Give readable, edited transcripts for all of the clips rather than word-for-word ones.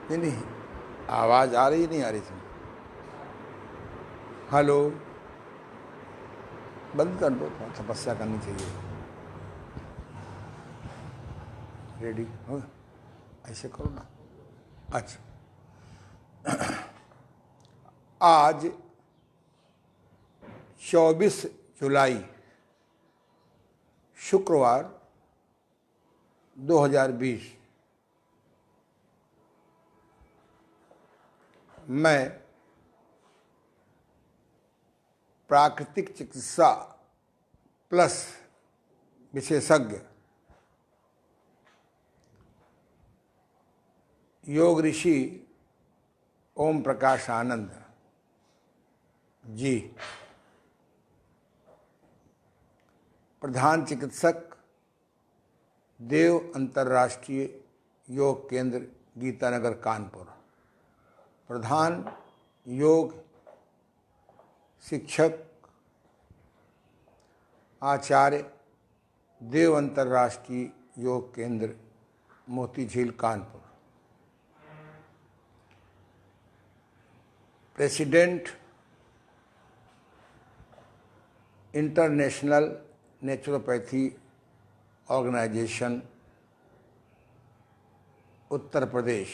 नहीं नहीं, आवाज़ आ रही नहीं आ रही थी? हेलो, बंद कर दो, तपस्या करनी चाहिए। रेडी हो? ऐसे करो ना। अच्छा, आज 24 जुलाई शुक्रवार 2020 मैं प्राकृतिक चिकित्सा प्लस विशेषज्ञ योग ऋषि ओम प्रकाश आनंद जी, प्रधान चिकित्सक देव अंतर्राष्ट्रीय योग केंद्र गीतानगर कानपुर, प्रधान योग शिक्षक आचार्य देव अंतर्राष्ट्रीय योग केंद्र Motijheel Kanpur, president international naturopathy organization Uttar Pradesh.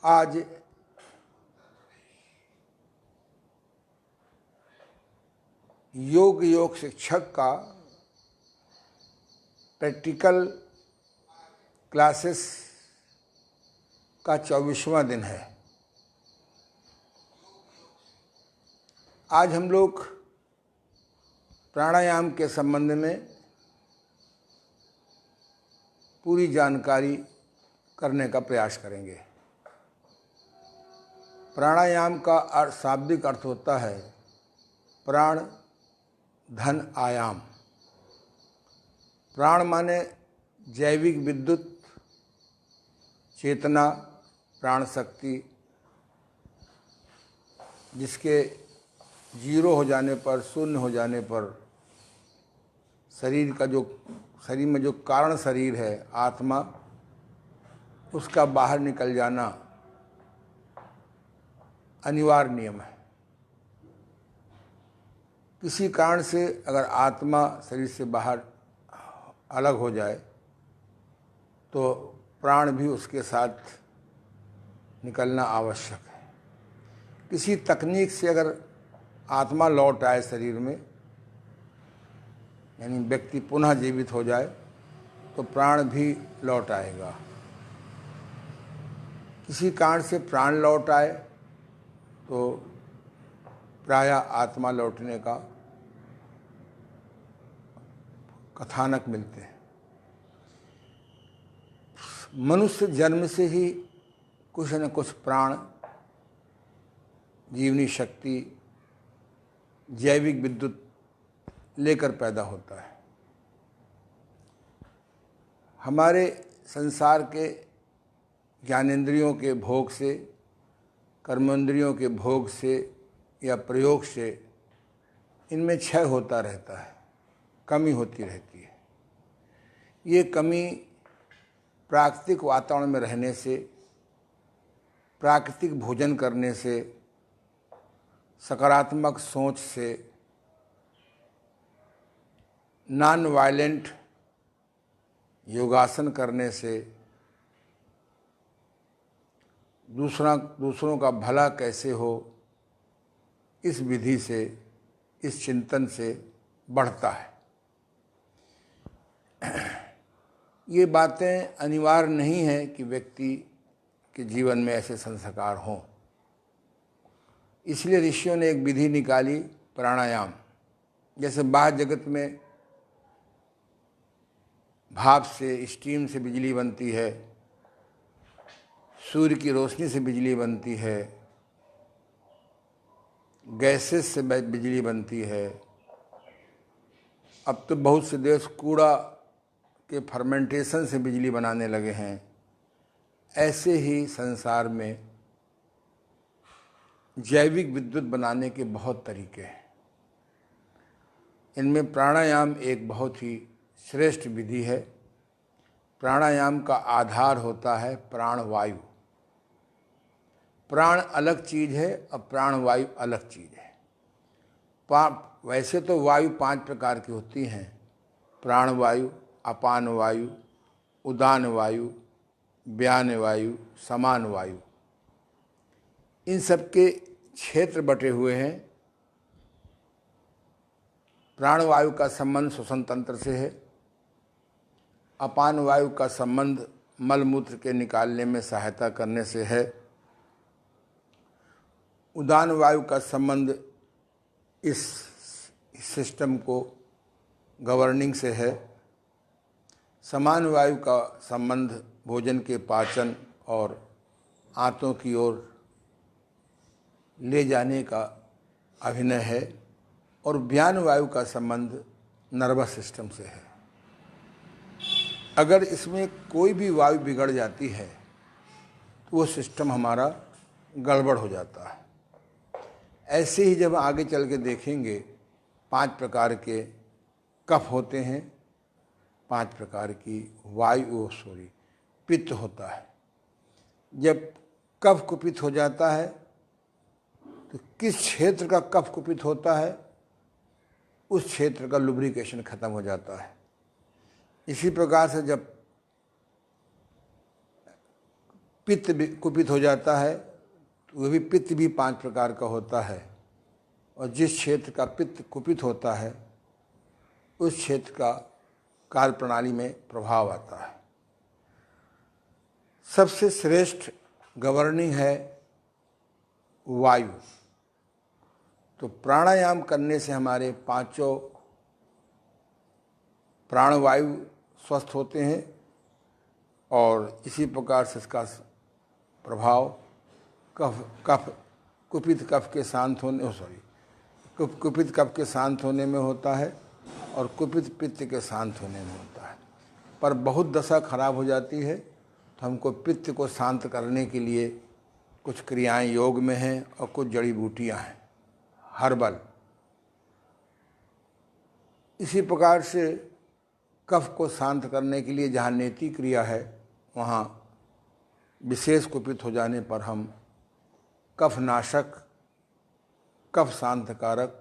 आज योग शिक्षक का प्रैक्टिकल क्लासेस का 24वां दिन है। आज हम लोग प्राणायाम के संबंध में पूरी जानकारी करने का प्रयास करेंगे। प्राणायाम का शाब्दिक अर्थ होता है प्राण धन आयाम। प्राण माने जैविक विद्युत, चेतना, प्राण शक्ति, जिसके जीरो हो जाने पर, शून्य हो जाने पर शरीर में जो कारण शरीर है आत्मा, उसका बाहर निकल जाना अनिवार्य नियम है। किसी कारण से अगर आत्मा शरीर से बाहर अलग हो जाए तो प्राण भी उसके साथ निकलना आवश्यक है। किसी तकनीक से अगर आत्मा लौट आए शरीर में, यानी व्यक्ति पुनः जीवित हो जाए, तो प्राण भी लौट आएगा। किसी कारण से प्राण लौट आए तो प्रायः आत्मा लौटने का कथानक मिलते हैं। मनुष्य जन्म से ही कुछ न कुछ प्राण, जीवनी शक्ति, जैविक विद्युत लेकर पैदा होता है। हमारे संसार के ज्ञानेंद्रियों के भोग से, कर्मेंद्रियों के भोग से या प्रयोग से इनमें क्षय होता रहता है, कमी होती रहती है। ये कमी प्राकृतिक वातावरण में रहने से, प्राकृतिक भोजन करने से, सकारात्मक सोच से, नॉन वायलेंट योगासन करने से, दूसरों का भला कैसे हो, इस विधि से, इस चिंतन से बढ़ता है। ये बातें अनिवार्य नहीं है कि व्यक्ति के जीवन में ऐसे संस्कार हों। इसलिए ऋषियों ने एक विधि निकाली, प्राणायाम। जैसे बाह्य जगत में भाप से, स्टीम से बिजली बनती है, सूर्य की रोशनी से बिजली बनती है, गैसेस से बिजली बनती है। अब तो बहुत से देश कूड़ा के फर्मेंटेशन से बिजली बनाने लगे हैं। ऐसे ही संसार में जैविक विद्युत बनाने के बहुत तरीके हैं। इनमें प्राणायाम एक बहुत ही श्रेष्ठ विधि है। प्राणायाम का आधार होता है प्राणवायु। प्राण अलग चीज़ है और प्राणवायु अलग चीज़ है। वैसे तो वायु 5 प्रकार की होती हैं, प्राणवायु, अपान वायु, उदान वायु, व्यान वायु, समान वायु। इन सब के क्षेत्र बटे हुए हैं। प्राणवायु का संबंध श्वसन तंत्र से है। अपान वायु का संबंध मलमूत्र के निकालने में सहायता करने से है। उदान वायु का संबंध इस सिस्टम को गवर्निंग से है। समान वायु का संबंध भोजन के पाचन और आंतों की ओर ले जाने का अभिनय है। और व्यान वायु का संबंध नर्वस सिस्टम से है। अगर इसमें कोई भी वायु बिगड़ जाती है तो वो सिस्टम हमारा गड़बड़ हो जाता है। ऐसे ही जब आगे चल के देखेंगे 5 प्रकार के कफ होते हैं, 5 प्रकार की पित्त होता है। जब कफ कुपित हो जाता है तो किस क्षेत्र का कफ कुपित होता है उस क्षेत्र का लुब्रिकेशन खत्म हो जाता है। इसी प्रकार से जब पित्त कुपित हो जाता है तो वह भी पित्त भी 5 प्रकार का होता है। और जिस क्षेत्र का पित्त कुपित होता है उस क्षेत्र का कार्य प्रणाली में प्रभाव आता है। सबसे श्रेष्ठ गवर्निंग है वायु। तो प्राणायाम करने से हमारे 5 प्राणवायु स्वस्थ होते हैं और इसी प्रकार से इसका प्रभाव कुपित कफ के शांत होने कुपित कफ के शांत होने में होता है और कुपित पित्त के शांत होने में होता है। पर बहुत दशा खराब हो जाती है तो हमको पित्त को शांत करने के लिए कुछ क्रियाएं योग में हैं और कुछ जड़ी बूटियां हैं, हर्बल। इसी प्रकार से कफ को शांत करने के लिए जहाँ नेति क्रिया है वहाँ विशेष कुपित हो जाने पर हम कफनाशक, कफ शांत कारक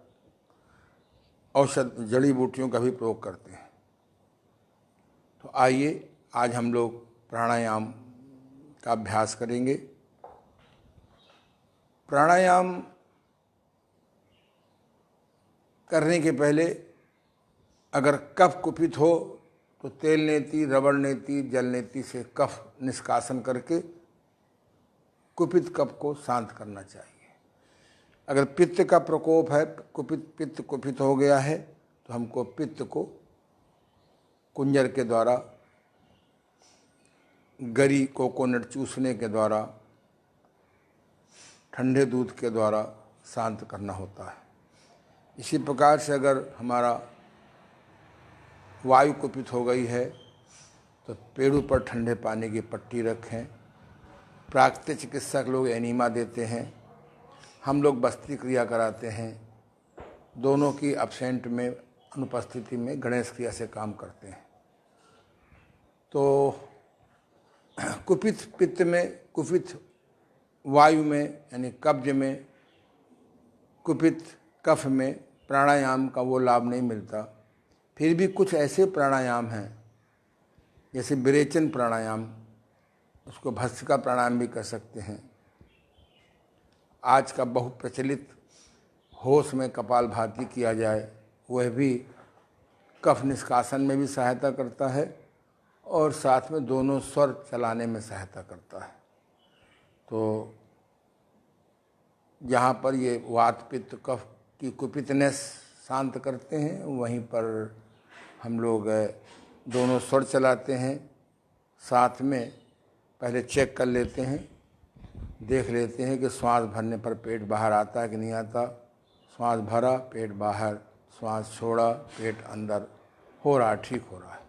औषध जड़ी बूटियों का भी प्रयोग करते हैं। तो आइए आज हम लोग प्राणायाम का अभ्यास करेंगे। प्राणायाम करने के पहले अगर कफ कुपित हो तो तेल नेति, रबड़ नेति, जल नेति से कफ निष्कासन करके कुपित कफ को शांत करना चाहिए। अगर पित्त का प्रकोप है, पित्त कुपित हो गया है तो हमको पित्त को कुंजर के द्वारा, गरी कोकोनट चूसने के द्वारा, ठंडे दूध के द्वारा शांत करना होता है। इसी प्रकार से अगर हमारा वायु कुपित हो गई है तो पेड़ों पर ठंडे पानी की पट्टी रखें। प्राकृतिक चिकित्सक लोग एनीमा देते हैं, हम लोग बस्ती क्रिया कराते हैं। दोनों की एब्सेंट में, अनुपस्थिति में गणेश क्रिया से काम करते हैं। तो कुपित पित्त में, कुपित वायु में यानी कब्ज में, कुपित कफ में प्राणायाम का वो लाभ नहीं मिलता। फिर भी कुछ ऐसे प्राणायाम हैं जैसे विरेचन प्राणायाम, उसको भस्त्रिका प्राणायाम भी कर सकते हैं। आज का बहु प्रचलित होश में कपालभाति किया जाए, वह भी कफ निष्कासन में भी सहायता करता है और साथ में दोनों स्वर चलाने में सहायता करता है। तो जहाँ पर ये वात पित्त कफ की कुपितनेस शांत करते हैं वहीं पर हम लोग दोनों स्वर चलाते हैं। साथ में पहले चेक कर लेते हैं, देख लेते हैं कि श्वास भरने पर पेट बाहर आता है कि नहीं आता। श्वास भरा, पेट बाहर, श्वास छोड़ा, पेट अंदर, हो रहा, ठीक हो रहा है।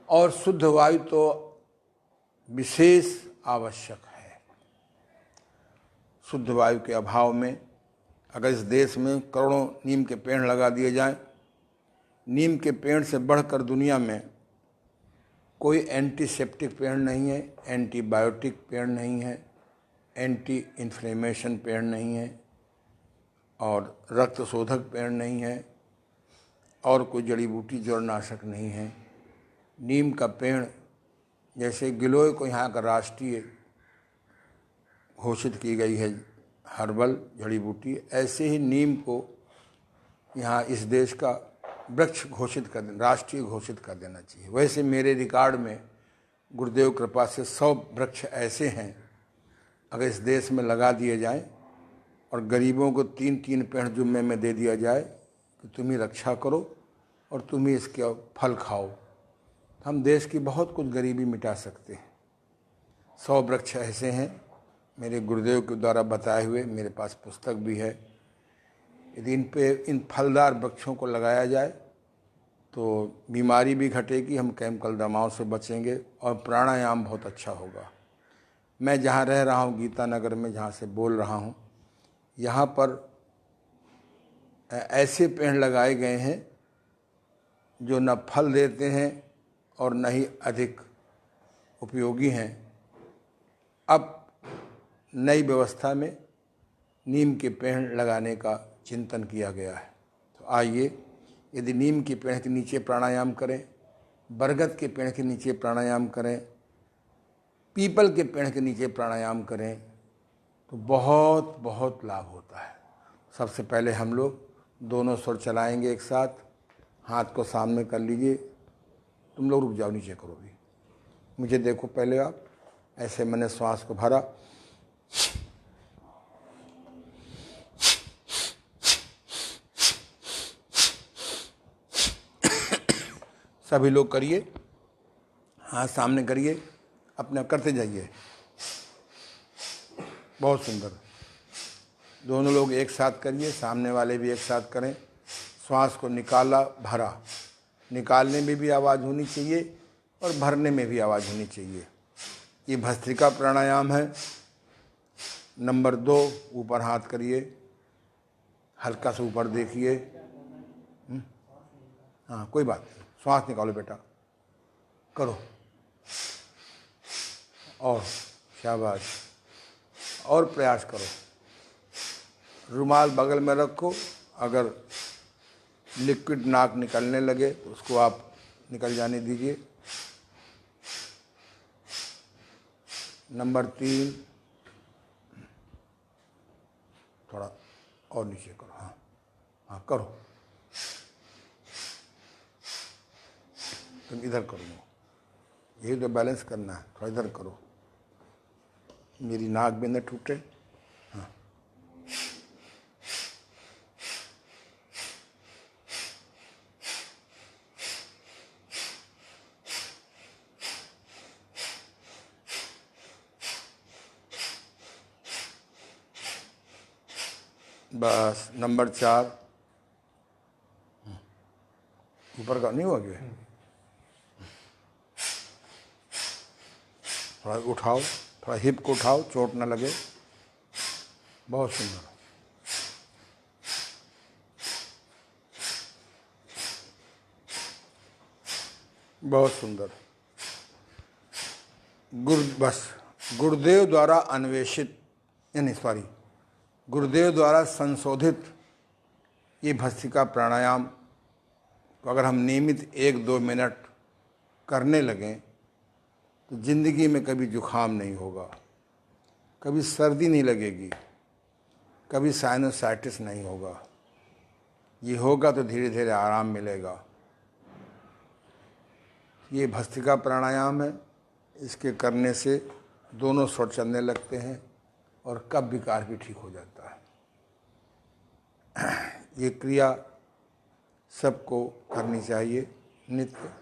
और शुद्ध वायु तो विशेष आवश्यक है। शुद्ध वायु के अभाव में अगर इस देश में करोड़ों नीम के पेड़ लगा दिए जाएं नीम के पेड़ से बढ़कर दुनिया में कोई एंटीसेप्टिक पेड़ नहीं है, एंटीबायोटिक पेड़ नहीं है, एंटी इन्फ्लेमेशन पेड़ नहीं है, और रक्त शोधक पेड़ नहीं है, और कोई जड़ी बूटी जड़नाशक नहीं है। नीम का पेड़, जैसे गिलोय को यहाँ का राष्ट्रीय घोषित की गई है हर्बल जड़ी बूटी, ऐसे ही नीम को यहाँ इस देश का वृक्ष घोषित कर देना, राष्ट्रीय घोषित कर देना चाहिए। वैसे मेरे रिकॉर्ड में गुरुदेव कृपा से 100 वृक्ष ऐसे हैं, अगर इस देश में लगा दिए जाएं और गरीबों को 3-3 पेड़ जुम्मे में दे दिया जाए कि तुम ही रक्षा करो और तुम ही इसके फल खाओ, हम देश की बहुत कुछ गरीबी मिटा सकते हैं। 100 वृक्ष ऐसे हैं मेरे गुरुदेव के द्वारा बताए हुए, मेरे पास पुस्तक भी है। यदि इन फलदार वृक्षों को लगाया जाए तो बीमारी भी घटेगी, हम केमिकल दवाओं से बचेंगे और प्राणायाम बहुत अच्छा होगा। मैं जहाँ रह रहा हूँ गीता नगर में, जहाँ से बोल रहा हूँ, यहाँ पर ऐसे पेड़ लगाए गए हैं जो न फल देते हैं और न ही अधिक उपयोगी हैं। अब नई व्यवस्था में नीम के पेड़ लगाने का चिंतन किया गया है। तो आइए, यदि नीम के पेड़ के नीचे प्राणायाम करें, बरगद के पेड़ के नीचे प्राणायाम करें, पीपल के पेड़ के नीचे प्राणायाम करें तो बहुत बहुत लाभ होता है। सबसे पहले हम लोग दोनों सुर चलाएंगे एक साथ, हाथ को सामने कर लीजिए। तुम लोग रुक जाओ, नीचे करो भी, मुझे देखो पहले आप। ऐसे मैंने श्वास को भरा, सभी लोग करिए, हाथ सामने करिए, अपना करते जाइए। बहुत सुंदर। दोनों लोग एक साथ करिए, सामने वाले भी एक साथ करें। श्वास को निकाला, भरा। निकालने में भी आवाज़ होनी चाहिए और भरने में भी आवाज़ होनी चाहिए। ये भस्त्रिका प्राणायाम है। नंबर 2, ऊपर हाथ करिए, हल्का सा ऊपर देखिए। हाँ, कोई बात नहीं, श्वास निकालो बेटा, करो। और शाबाश, और प्रयास करो। रुमाल बगल में रखो, अगर लिक्विड नाक निकलने लगे तो उसको आप निकल जाने दीजिए। नंबर 3, थोड़ा और नीचे करो। हाँ हाँ, करो। तुम इधर करो, यही तो बैलेंस करना है। थोड़ा इधर करो, मेरी नाक भी न टूटे। हाँ, बस। नंबर 4, ऊपर का नहीं हुआ क्या? थोड़ा उठाओ, थोड़ा हिप को उठाओ, चोट न लगे। बहुत सुंदर। बहुत सुंदर। बस गुरुदेव द्वारा अन्वेषित, यानी सॉरी, गुरुदेव द्वारा संशोधित ये भस्त्रिका प्राणायाम को अगर हम नियमित 1-2 मिनट करने लगें तो ज़िंदगी में कभी जुखाम नहीं होगा, कभी सर्दी नहीं लगेगी, कभी साइनोसाइटिस नहीं होगा। ये होगा तो धीरे धीरे आराम मिलेगा। ये भस्त्रिका प्राणायाम है, इसके करने से दोनों स्वर चलने लगते हैं और कफ विकार भी ठीक हो जाता है। ये क्रिया सबको करनी चाहिए नित्य।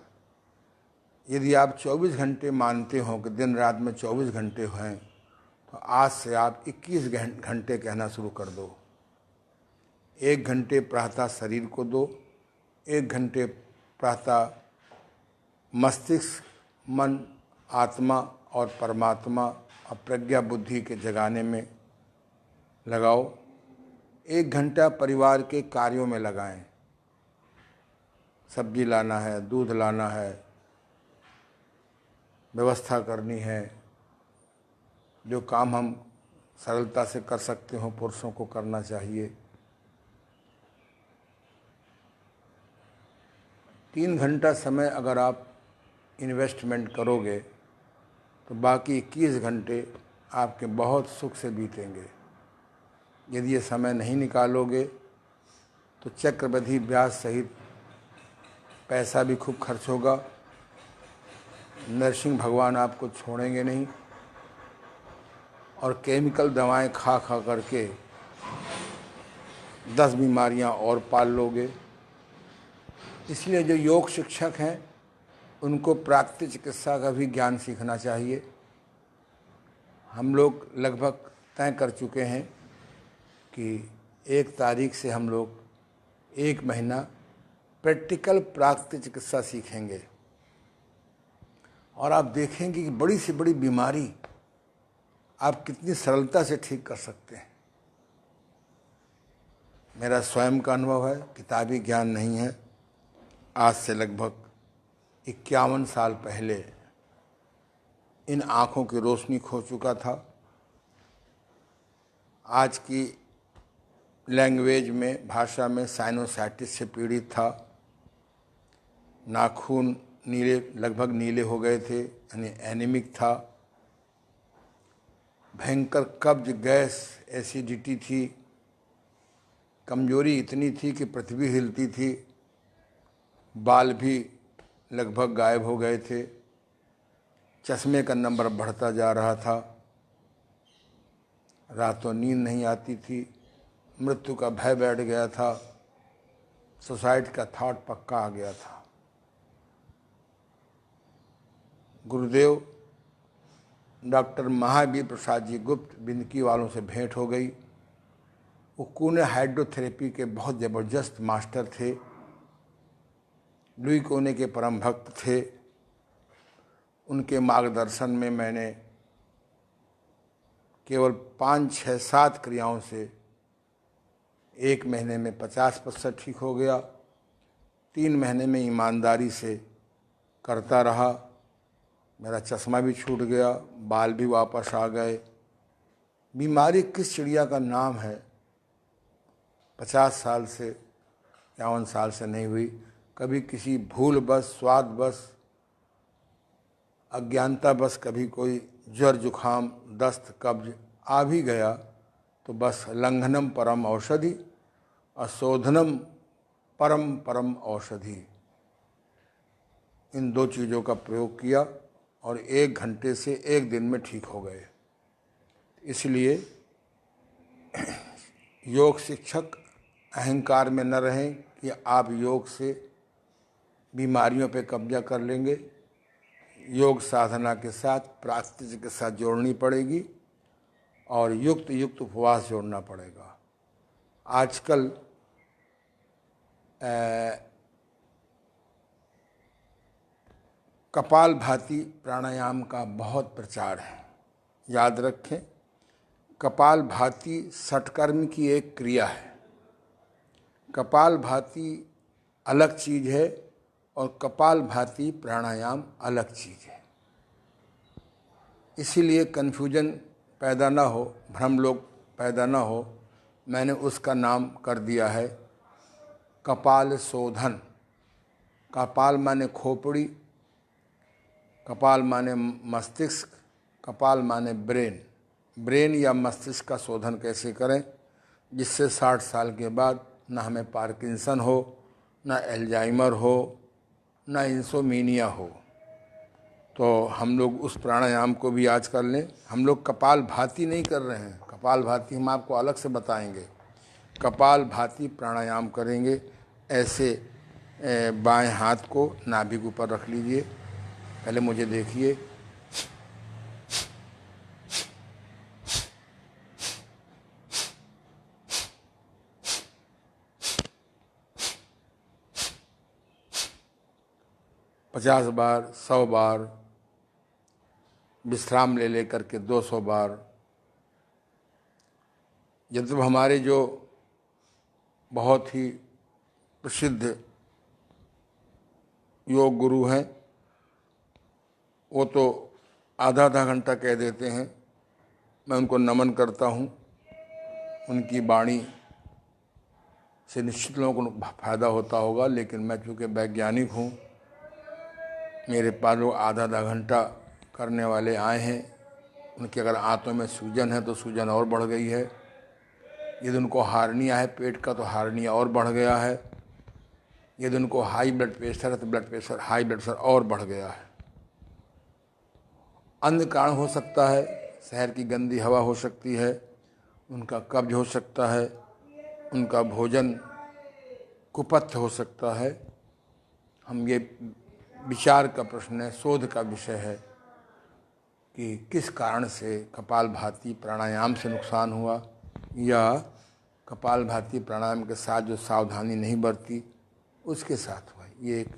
यदि आप 24 घंटे मानते हो कि दिन रात में 24 घंटे हैं, तो आज से आप 21 घंटे कहना शुरू कर दो। 1 घंटे प्रातः शरीर को दो, 1 घंटे प्रातः मस्तिष्क, मन, आत्मा और परमात्मा और प्रज्ञा बुद्धि के जगाने में लगाओ। 1 घंटा परिवार के कार्यों में लगाएं। सब्जी लाना है, दूध लाना है, व्यवस्था करनी है। जो काम हम सरलता से कर सकते हो पुरुषों को करना चाहिए। 3 घंटा समय अगर आप इन्वेस्टमेंट करोगे तो बाकी 21 घंटे आपके बहुत सुख से बीतेंगे। यदि ये समय नहीं निकालोगे तो चक्रवृद्धि ब्याज सहित पैसा भी खूब खर्च होगा। नरसिंह भगवान आपको छोड़ेंगे नहीं और केमिकल दवाएं खा खा करके 10 बीमारियां और पाल लोगे। इसलिए जो योग शिक्षक हैं उनको प्राकृतिक चिकित्सा का भी ज्ञान सीखना चाहिए। हम लोग लगभग तय कर चुके हैं कि 1 तारीख से हम लोग 1 महीना प्रैक्टिकल प्राकृतिक चिकित्सा सीखेंगे और आप देखेंगे कि बड़ी से बड़ी बीमारी आप कितनी सरलता से ठीक कर सकते हैं। मेरा स्वयं का अनुभव है, किताबी ज्ञान नहीं है। आज से लगभग 51 साल पहले इन आँखों की रोशनी खो चुका था। आज की लैंग्वेज में, भाषा में साइनोसाइटिस से पीड़ित था। नाखून नीले, लगभग नीले हो गए थे, यानी एनीमिक था। भयंकर कब्ज, गैस, एसिडिटी थी। कमजोरी इतनी थी कि पृथ्वी हिलती थी। बाल भी लगभग गायब हो गए थे। चश्मे का नंबर बढ़ता जा रहा था। रातों नींद नहीं आती थी। मृत्यु का भय बैठ गया था। सुसाइड का थॉट पक्का आ गया था। गुरुदेव डॉक्टर महावीर प्रसाद जी गुप्त बिंदकी वालों से भेंट हो गई। वो कूने हाइड्रोथेरेपी के बहुत ज़बरदस्त मास्टर थे। लुई कोने के परम भक्त थे। उनके मार्गदर्शन में मैंने केवल 5, 6, 7 क्रियाओं से 1 महीने में 50% ठीक हो गया। 3 महीने में ईमानदारी से करता रहा। मेरा चश्मा भी छूट गया, बाल भी वापस आ गए। बीमारी किस चिड़िया का नाम है 50 साल से, 51 साल से नहीं हुई। कभी किसी भूल बस, स्वाद बस, अज्ञानता बस कभी कोई ज्वर, जुखाम, दस्त, कब्ज आ भी गया तो बस लंघनम परम औषधि, अशोधनम परम परम औषधि, इन 2 चीज़ों का प्रयोग किया और 1 घंटे से 1 दिन में ठीक हो गए। इसलिए योग शिक्षक अहंकार में न रहें कि आप योग से बीमारियों पे कब्जा कर लेंगे। योग साधना के साथ प्राकृतिक के साथ जोड़नी पड़ेगी और युक्त युक्त उपवास जोड़ना पड़ेगा। आजकल कपालभाति प्राणायाम का बहुत प्रचार है। याद रखें, कपालभाति षटकर्म की एक क्रिया है। कपालभाति अलग चीज़ है और कपालभाति प्राणायाम अलग चीज़ है। इसीलिए कन्फ्यूजन पैदा ना हो, भ्रम लोग पैदा ना हो, मैंने उसका नाम कर दिया है कपाल शोधन। कपाल माने खोपड़ी, कपाल माने मस्तिष्क, कपाल माने ब्रेन। ब्रेन या मस्तिष्क का शोधन कैसे करें जिससे 60 साल के बाद ना हमें पार्किंसन हो, ना एल्जाइमर हो, ना इंसोमीनिया हो। तो हम लोग उस प्राणायाम को भी आज कर लें। हम लोग कपाल भाती नहीं कर रहे हैं। कपाल भाती हम आपको अलग से बताएंगे। कपाल भाती प्राणायाम करेंगे। ऐसे बाएं हाथ को नाभि के ऊपर रख लीजिए। पहले मुझे देखिए। पचास बार, 100 बार, विश्राम ले लेकर के 200 बार। जब हमारे जो बहुत ही प्रसिद्ध योग गुरु हैं, वो तो आधा आधा घंटा कह देते हैं। मैं उनको नमन करता हूँ। उनकी वाणी से निश्चित लोगों को फायदा होता होगा, लेकिन मैं चूँकि वैज्ञानिक हूँ, मेरे पास लोग आधा आधा घंटा करने वाले आए हैं। उनके अगर आंतों में सूजन है तो सूजन और बढ़ गई है। यदि उनको हार्निया है पेट का तो हार्निया और बढ़ गया है। यदि उनको हाई ब्लड प्रेशर है तो हाई ब्लड प्रेशर और बढ़ गया है। अन्य कारण हो सकता है, शहर की गंदी हवा हो सकती है, उनका कब्ज हो सकता है, उनका भोजन कुपथ हो सकता है। हम ये विचार का प्रश्न है, शोध का विषय है कि किस कारण से कपालभाति प्राणायाम से नुकसान हुआ या कपालभाति प्राणायाम के साथ जो सावधानी नहीं बरती उसके साथ हुआ। ये एक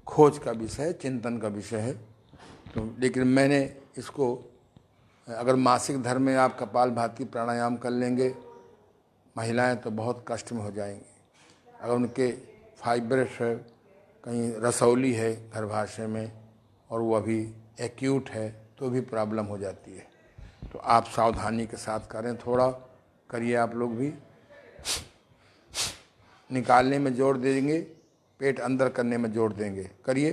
खोज का विषय है, चिंतन का विषय है। तो लेकिन मैंने इसको, अगर मासिक धर्म में आप कपालभाति प्राणायाम कर लेंगे महिलाएं तो बहुत कष्ट में हो जाएंगी। अगर उनके फाइब्रस है, कहीं रसौली है गर्भाशय में और वो अभी एक्यूट है तो भी प्रॉब्लम हो जाती है। तो आप सावधानी के साथ करें, थोड़ा करिए। आप लोग भी निकालने में जोर देंगे, पेट अंदर करने में जोर देंगे, करिए।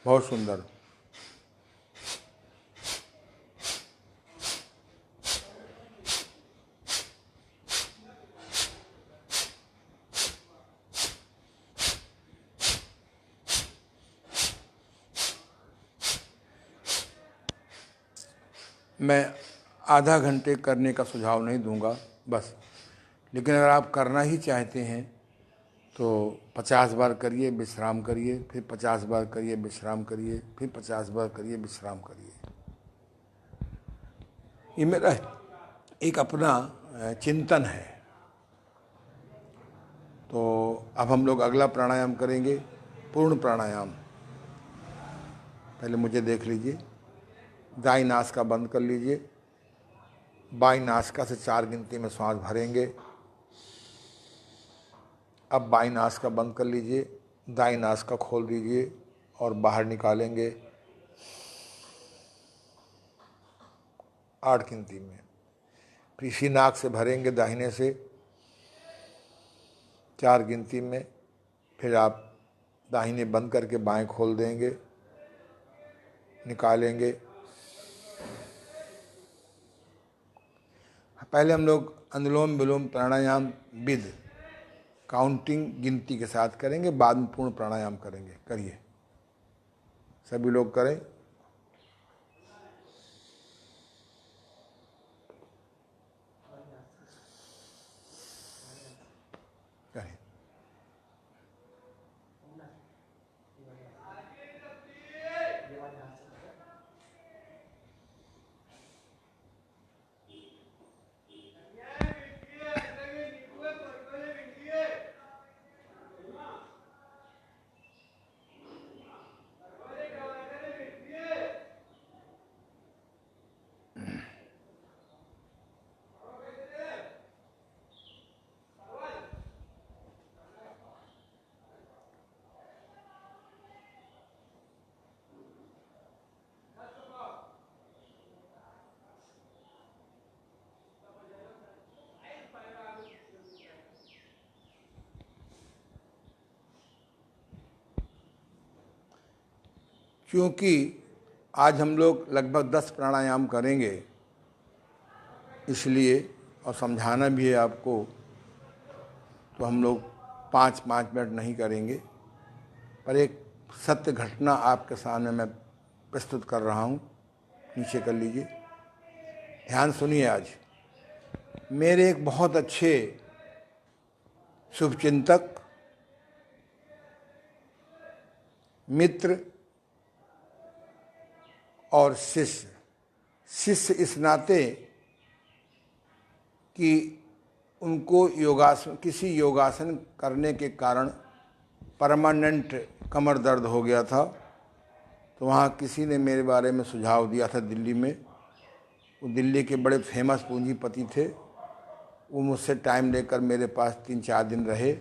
बहुत सुंदर। मैं आधा घंटे करने का सुझाव नहीं दूंगा बस, लेकिन अगर आप करना ही चाहते हैं तो 50 बार करिए, विश्राम करिए, फिर 50 बार करिए, विश्राम करिए, फिर 50 बार करिए, विश्राम करिए। ये मेरा एक अपना चिंतन है। तो अब हम लोग अगला प्राणायाम करेंगे, पूर्ण प्राणायाम। पहले मुझे देख लीजिए, दाईं नासिका बंद कर लीजिए, बाईं नासिका से 4 गिनती में सांस भरेंगे। अब बाईं नासिका बंद कर लीजिए, दाईं नासिका खोल दीजिए और बाहर निकालेंगे 8 गिनती में। फिर इसी नाक से भरेंगे दाहिने से 4 गिनती में। फिर आप दाहिने बंद करके बाएं खोल देंगे, निकालेंगे। पहले हम लोग अनुलोम विलोम प्राणायाम विद काउंटिंग गिनती के साथ करेंगे, बाद में पूर्ण प्राणायाम करेंगे। करिए, सभी लोग करें। करें। क्योंकि आज हम लोग लगभग 10 प्राणायाम करेंगे, इसलिए, और समझाना भी है आपको, तो हम लोग 5-5 मिनट नहीं करेंगे। पर एक सत्य घटना आपके सामने मैं प्रस्तुत कर रहा हूँ। नीचे कर लीजिए, ध्यान सुनिए। आज मेरे एक बहुत अच्छे शुभचिंतक, मित्र और शिष्य इस नाते कि उनको योगासन, किसी योगासन करने के कारण परमानेंट कमर दर्द हो गया था। तो वहाँ किसी ने मेरे बारे में सुझाव दिया था दिल्ली में। वो दिल्ली के बड़े फेमस पूंजीपति थे। वो मुझसे टाइम लेकर मेरे पास 3-4 दिन रहे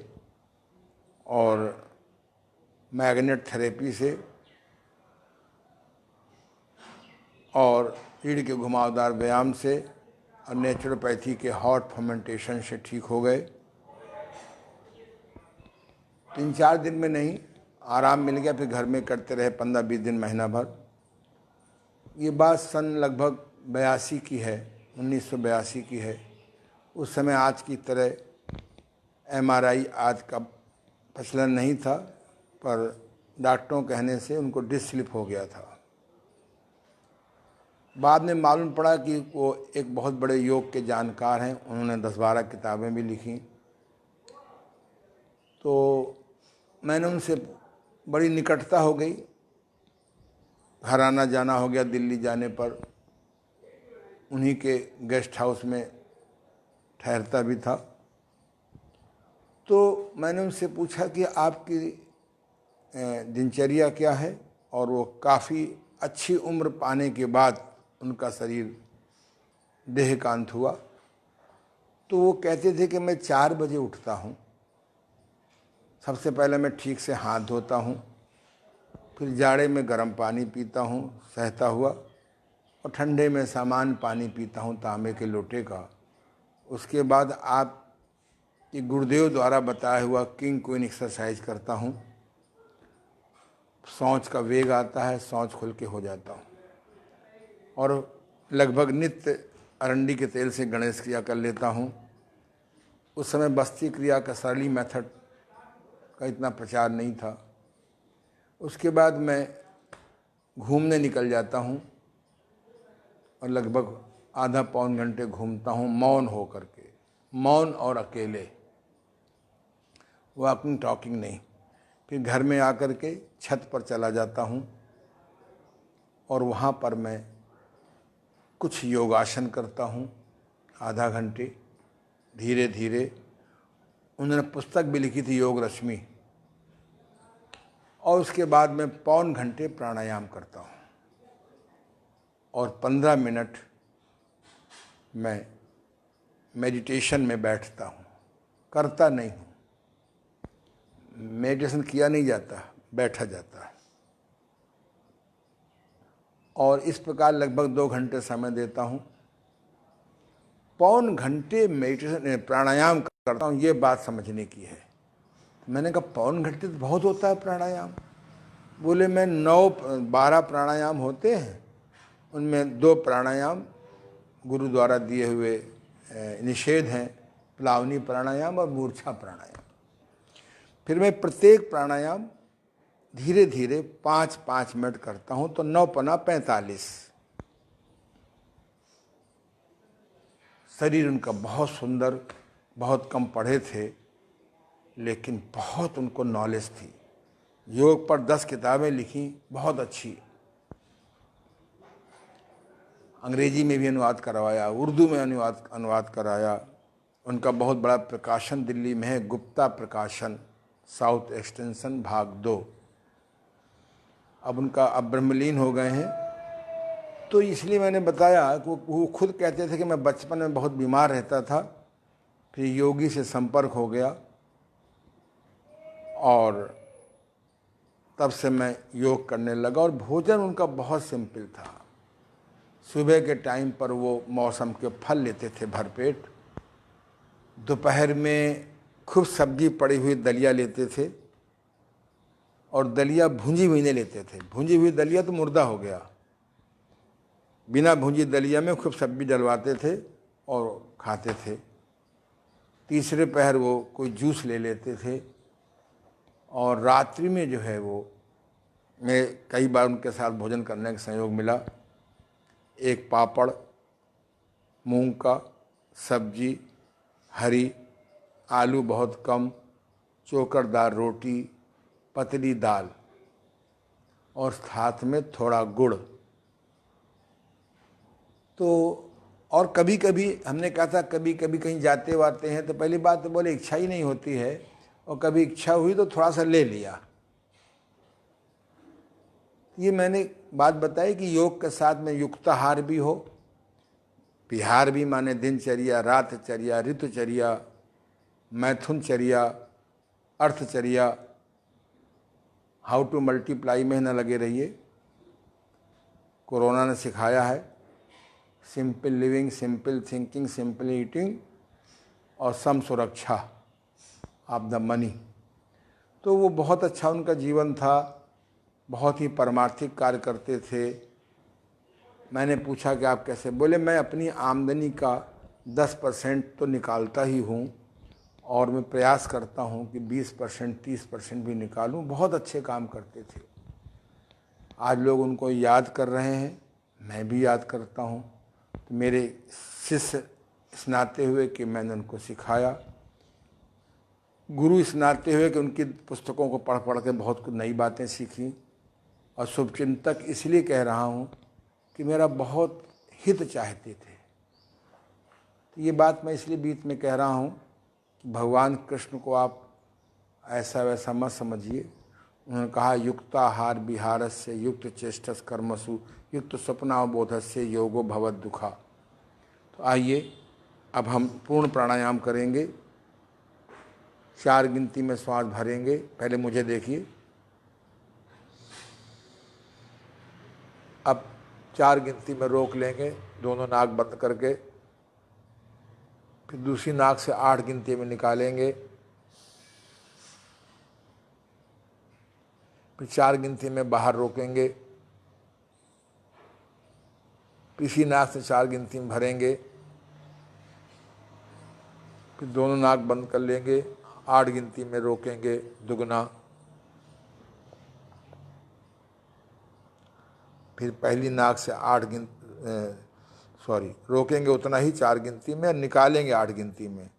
और मैग्नेट थेरेपी से और रीढ़ के घुमावदार व्यायाम से और नेचुरोपैथी के हॉट फर्मेंटेशन से ठीक हो गए। 3-4 दिन में नहीं, आराम मिल गया। फिर घर में करते रहे 15-20 दिन, महीना भर। ये बात सन लगभग 82 की है, 1982 की है। उस समय आज की तरह MRI आज का प्रचलन नहीं था, पर डॉक्टरों कहने से उनको डिस्क स्लिप हो गया था। बाद में मालूम पड़ा कि वो एक बहुत बड़े योग के जानकार हैं, उन्होंने 10-12 किताबें भी लिखी। तो मैंने उनसे बड़ी निकटता हो गई, घर आना जाना हो गया। दिल्ली जाने पर उन्हीं के गेस्ट हाउस में ठहरता भी था। तो मैंने उनसे पूछा कि आपकी दिनचर्या क्या है, और वो काफ़ी अच्छी उम्र पाने के बाद उनका शरीर देहकांत हुआ। तो वो कहते थे कि मैं 4 बजे उठता हूँ। सबसे पहले मैं ठीक से हाथ धोता हूँ, फिर जाड़े में गर्म पानी पीता हूँ सहता हुआ, और ठंडे में सामान्य पानी पीता हूँ तांबे के लोटे का। उसके बाद आप कि गुरुदेव द्वारा बताया हुआ किंग क्वीन एक्सरसाइज करता हूँ। सांस का वेग आता है, सांस खुल के हो जाता हूँ, और लगभग नित्य अरंडी के तेल से गणेश क्रिया कर लेता हूँ। उस समय बस्ती क्रिया का सरली मेथड का इतना प्रचार नहीं था। उसके बाद मैं घूमने निकल जाता हूँ, और लगभग आधा पौन घंटे घूमता हूँ मौन हो करके, मौन और अकेले, वॉकिंग टॉकिंग नहीं। फिर घर में आकर के छत पर चला जाता हूँ, और वहाँ पर मैं कुछ योगासन करता हूँ आधा घंटे धीरे धीरे। उन्होंने पुस्तक भी लिखी थी योग रश्मि। और उसके बाद मैं पौन घंटे प्राणायाम करता हूँ, और 15 मिनट मैं मेडिटेशन में बैठता हूँ। करता नहीं हूँ, मेडिटेशन किया नहीं जाता, बैठा जाता है। और इस प्रकार लगभग 2 घंटे समय देता हूँ। पौन घंटे मेडिटेशन प्राणायाम करता हूँ, ये बात समझने की है। मैंने कहा पौन घंटे तो बहुत होता है प्राणायाम। बोले मैं 9-12 प्राणायाम होते हैं, उनमें 2 प्राणायाम गुरु द्वारा दिए हुए निषेध हैं, प्लावनी प्राणायाम और मूर्छा प्राणायाम। फिर मैं प्रत्येक प्राणायाम धीरे धीरे 5-5 मिनट करता हूँ, तो 9×5=45। शरीर उनका बहुत सुंदर, बहुत कम पढ़े थे, लेकिन बहुत उनको नॉलेज थी। योग पर 10 किताबें लिखी, बहुत अच्छी। अंग्रेजी में भी अनुवाद करवाया, उर्दू में अनुवाद कराया। उनका बहुत बड़ा प्रकाशन दिल्ली में है, गुप्ता प्रकाशन, साउथ एक्सटेंशन भाग 2। अब ब्रह्मलीन हो गए हैं। तो इसलिए मैंने बताया कि वो खुद कहते थे कि मैं बचपन में बहुत बीमार रहता था, फिर योगी से संपर्क हो गया, और तब से मैं योग करने लगा। और भोजन उनका बहुत सिंपल था। सुबह के टाइम पर वो मौसम के फल लेते थे भरपेट। दोपहर में खूब सब्जी पड़ी हुई दलिया लेते थे, और दलिया भुंजी हुई नहीं लेते थे। भुंजी हुई दलिया तो मुर्दा हो गया। बिना भुंजी दलिया में खूब सब्जी डलवाते थे और खाते थे। तीसरे पहर वो कोई जूस ले लेते थे, और रात्रि में जो है वो, मैं कई बार उनके साथ भोजन करने का संयोग मिला। एक पापड़, मूंग का सब्जी, हरी, आलू बहुत कम, चोकरदार रोटी, पतली दाल, और साथ में थोड़ा गुड़। तो और कभी कभी हमने कहा था कभी कभी कहीं जाते वाते हैं तो पहली बात तो बोले इच्छा ही नहीं होती है, और कभी इच्छा हुई तो थोड़ा सा ले लिया। ये मैंने बात बताई कि योग के साथ में युक्ताहार भी हो। विहार भी माने दिनचर्या, रातचर्या, ऋतुचर्या, मैथुनचर्या, अर्थचर्या, हाउ टू मल्टीप्लाई में न लगे रहिए। कोरोना ने सिखाया है simple living, simple thinking, simple eating और सम सुरक्षा ऑफ द मनी। तो वो बहुत अच्छा उनका जीवन था, बहुत ही परमार्थिक कार्य करते थे। मैंने पूछा कि आप कैसे? बोले मैं अपनी आमदनी का 10% तो निकालता ही हूँ और मैं प्रयास करता हूँ कि 20% 30% भी निकालूँ। बहुत अच्छे काम करते थे। आज लोग उनको याद कर रहे हैं, मैं भी याद करता हूँ। तो मेरे शिष्य इस नाते हुए कि मैंने उनको सिखाया, गुरु इस नाते हुए कि उनकी पुस्तकों को पढ़ पढ़ के बहुत कुछ नई बातें सीखी। और शुभचिंतक इसलिए कह रहा हूँ कि मेरा बहुत हित चाहते थे। तो ये बात मैं इसलिए बीच में कह रहा हूँ कि भगवान कृष्ण को आप ऐसा वैसा मत समझिए। उन्होंने कहा युक्ताहार विहारस्य युक्त चेष्टस कर्मसु युक्त स्वप्नावबोधस्य योगो भवद दुखा। तो आइए अब हम पूर्ण प्राणायाम करेंगे। 4 गिनती में श्वास भरेंगे। पहले मुझे देखिए। अब 4 गिनती में रोक लेंगे, दोनों नाक बंद करके। फिर दूसरी नाक से 8 गिनती में निकालेंगे। फिर 4 गिनती में बाहर रोकेंगे। इसी नाक से 4 गिनती में भरेंगे। फिर दोनों नाक बंद कर लेंगे, 8 गिनती में रोकेंगे दुगना। फिर पहली नाक से रोकेंगे उतना ही 4 गिनती में, निकालेंगे 8 गिनती में।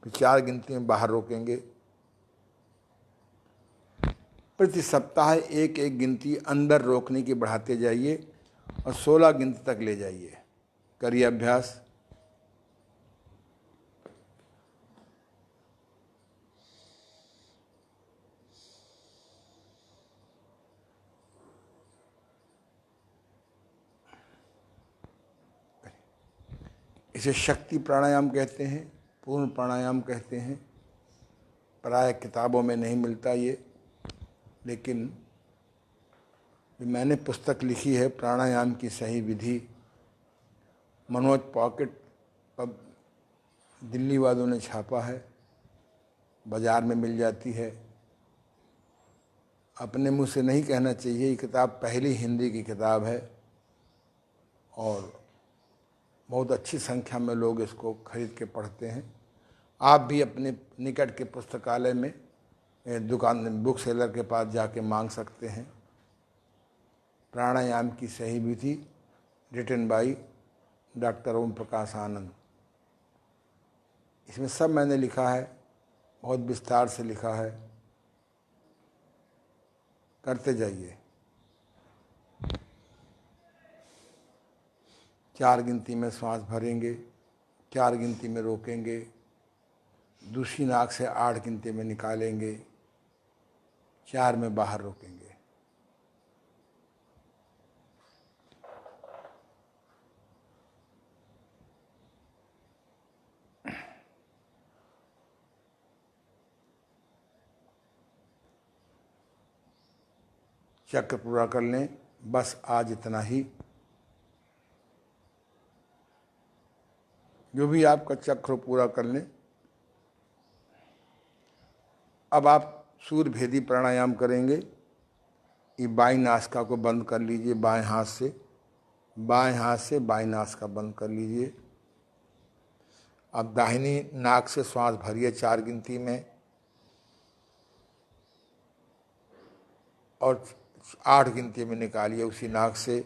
फिर 4 गिनती में बाहर रोकेंगे। प्रति सप्ताह एक एक गिनती अंदर रोकने की बढ़ाते जाइए और 16 गिनती तक ले जाइए। करिए अभ्यास। इसे शक्ति प्राणायाम कहते हैं, पूर्ण प्राणायाम कहते हैं। प्राय किताबों में नहीं मिलता ये, लेकिन मैंने पुस्तक लिखी है प्राणायाम की सही विधि। मनोज पॉकेट अब दिल्ली वालों ने छापा है, बाज़ार में मिल जाती है। अपने मुँह से नहीं कहना चाहिए, ये किताब पहली हिंदी की किताब है और बहुत अच्छी संख्या में लोग इसको खरीद के पढ़ते हैं। आप भी अपने निकट के पुस्तकालय में, दुकान, बुक सेलर के पास जाके मांग सकते हैं। प्राणायाम की सही विधि, written by doctor Om Prakash आनंद। इसमें सब मैंने लिखा है, बहुत विस्तार से लिखा है। करते जाइए। 4 गिनती में श्वास भरेंगे, 4 गिनती में रोकेंगे, दूसरी नाक से 8 गिनती में निकालेंगे, 4 में बाहर रोकेंगे। चक्र पूरा कर लें। बस आज इतना ही। जो भी आपका चक्र पूरा कर लें। अब आप सूर्यभेदी प्राणायाम करेंगे। ये बाईं नासिका को बंद कर लीजिए, बाएं हाथ से, बाएं हाथ से बाईं नासिका बंद कर लीजिए। अब दाहिनी नाक से श्वास भरिए 4 गिनती में और 8 गिनती में निकालिए उसी नाक से।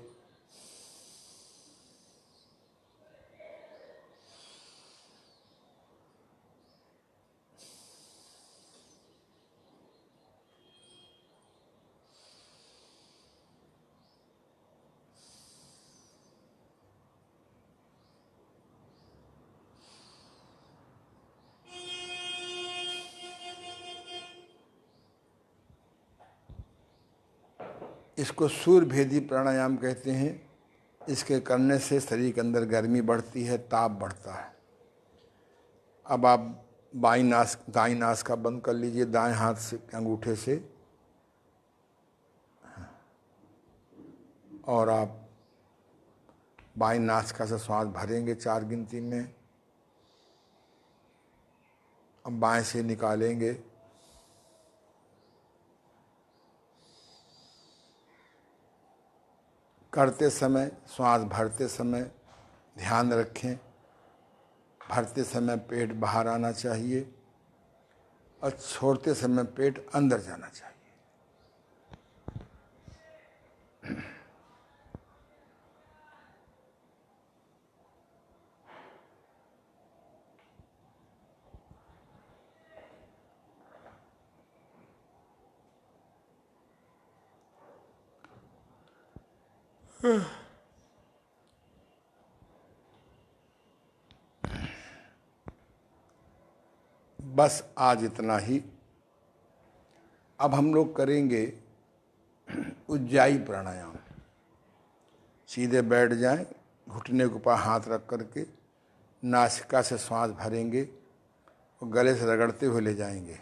इसको सूर्यभेदी प्राणायाम कहते हैं। इसके करने से शरीर के अंदर गर्मी बढ़ती है, ताप बढ़ता है। अब आप दाईं नासिका बंद कर लीजिए दाएं हाथ से अंगूठे से, और आप बाईं नासिका से श्वास भरेंगे 4 गिनती में। अब बाएं से निकालेंगे। करते समय, श्वास भरते समय ध्यान रखें, भरते समय पेट बाहर आना चाहिए और छोड़ते समय पेट अंदर जाना चाहिए। बस आज इतना ही। अब हम लोग करेंगे उज्जाई प्राणायाम। सीधे बैठ जाएं, घुटने के ऊपर हाथ रख करके नासिका से श्वास भरेंगे और गले से रगड़ते हुए ले जाएंगे।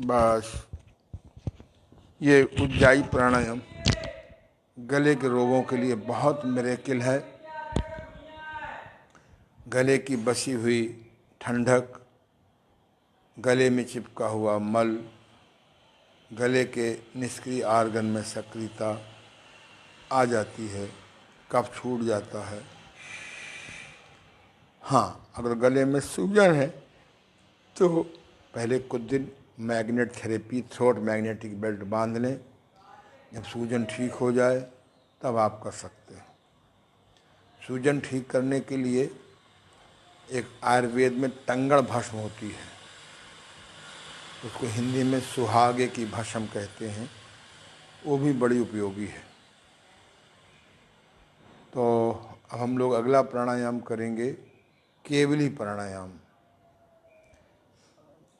बस ये उज्जाई प्राणायाम गले के रोगों के लिए बहुत मिरेकिल है। गले की बसी हुई ठंडक, गले में चिपका हुआ मल, गले के निष्क्रिय आर्गन में सक्रियता आ जाती है, कफ छूट जाता है। हाँ, अगर गले में सूजन है तो पहले कुछ दिन magnet therapy, throat magnetic belt बांध लें। जब सूजन ठीक हो जाए तब आप कर सकते हैं। सूजन ठीक करने के लिए एक आयुर्वेद में तंगड़ भस्म होती है, उसको हिंदी में सुहागे की भस्म कहते हैं, वो भी बड़ी उपयोगी है। तो अब हम लोग अगला प्राणायाम करेंगे केवली प्राणायाम।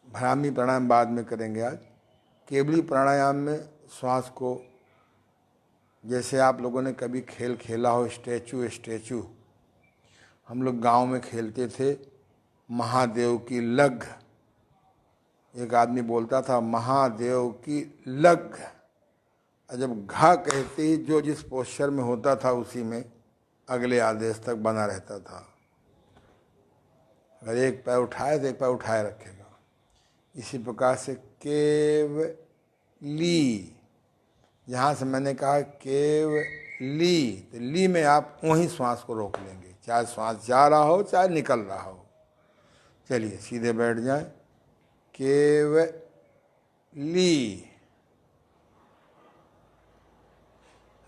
भ्रामी प्राणायाम बाद में करेंगे आज। केवली प्राणायाम में श्वास को, जैसे आप लोगों ने कभी खेल खेला हो स्टैचू, हम लोग गांव में खेलते थे महादेव की लग। एक आदमी बोलता था महादेव की लग, और जब घा कहते ही जो जिस पोस्चर में होता था उसी में अगले आदेश तक बना रहता था। अगर एक पैर उठाए तो एक पैर उठाए रखेगा। इसी प्रकार से केवली, यहाँ से मैंने कहा केवली, तो ली में आप वहीं श्वास को रोक लेंगे, चाहे श्वास जा रहा हो चाहे निकल रहा हो। चलिए सीधे बैठ जाएं। केवली,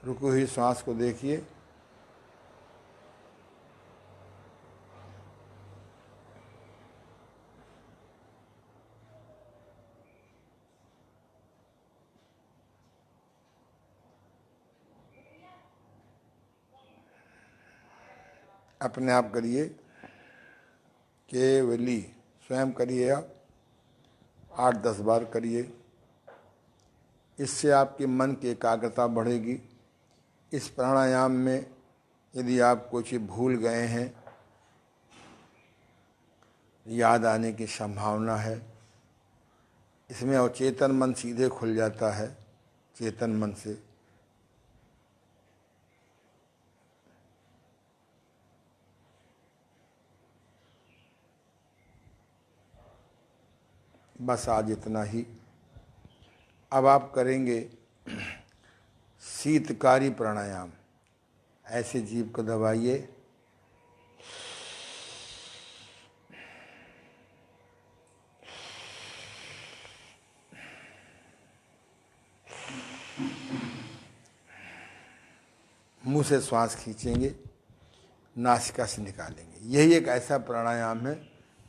रुकी हुई श्वास को देखिए। अपने आप करिए, केवली, स्वयं करिए आप 8-10 बार करिए। इससे आपके मन की एकाग्रता बढ़ेगी। इस प्राणायाम में यदि आप कुछ भूल गए हैं, याद आने की संभावना है। इसमें अवचेतन मन सीधे खुल जाता है चेतन मन से। बस आज इतना ही। अब आप करेंगे शीतकारी प्राणायाम। ऐसे जीभ को दबाइए, मुंह से श्वास खींचेंगे, नासिका से निकालेंगे। यही एक ऐसा प्राणायाम है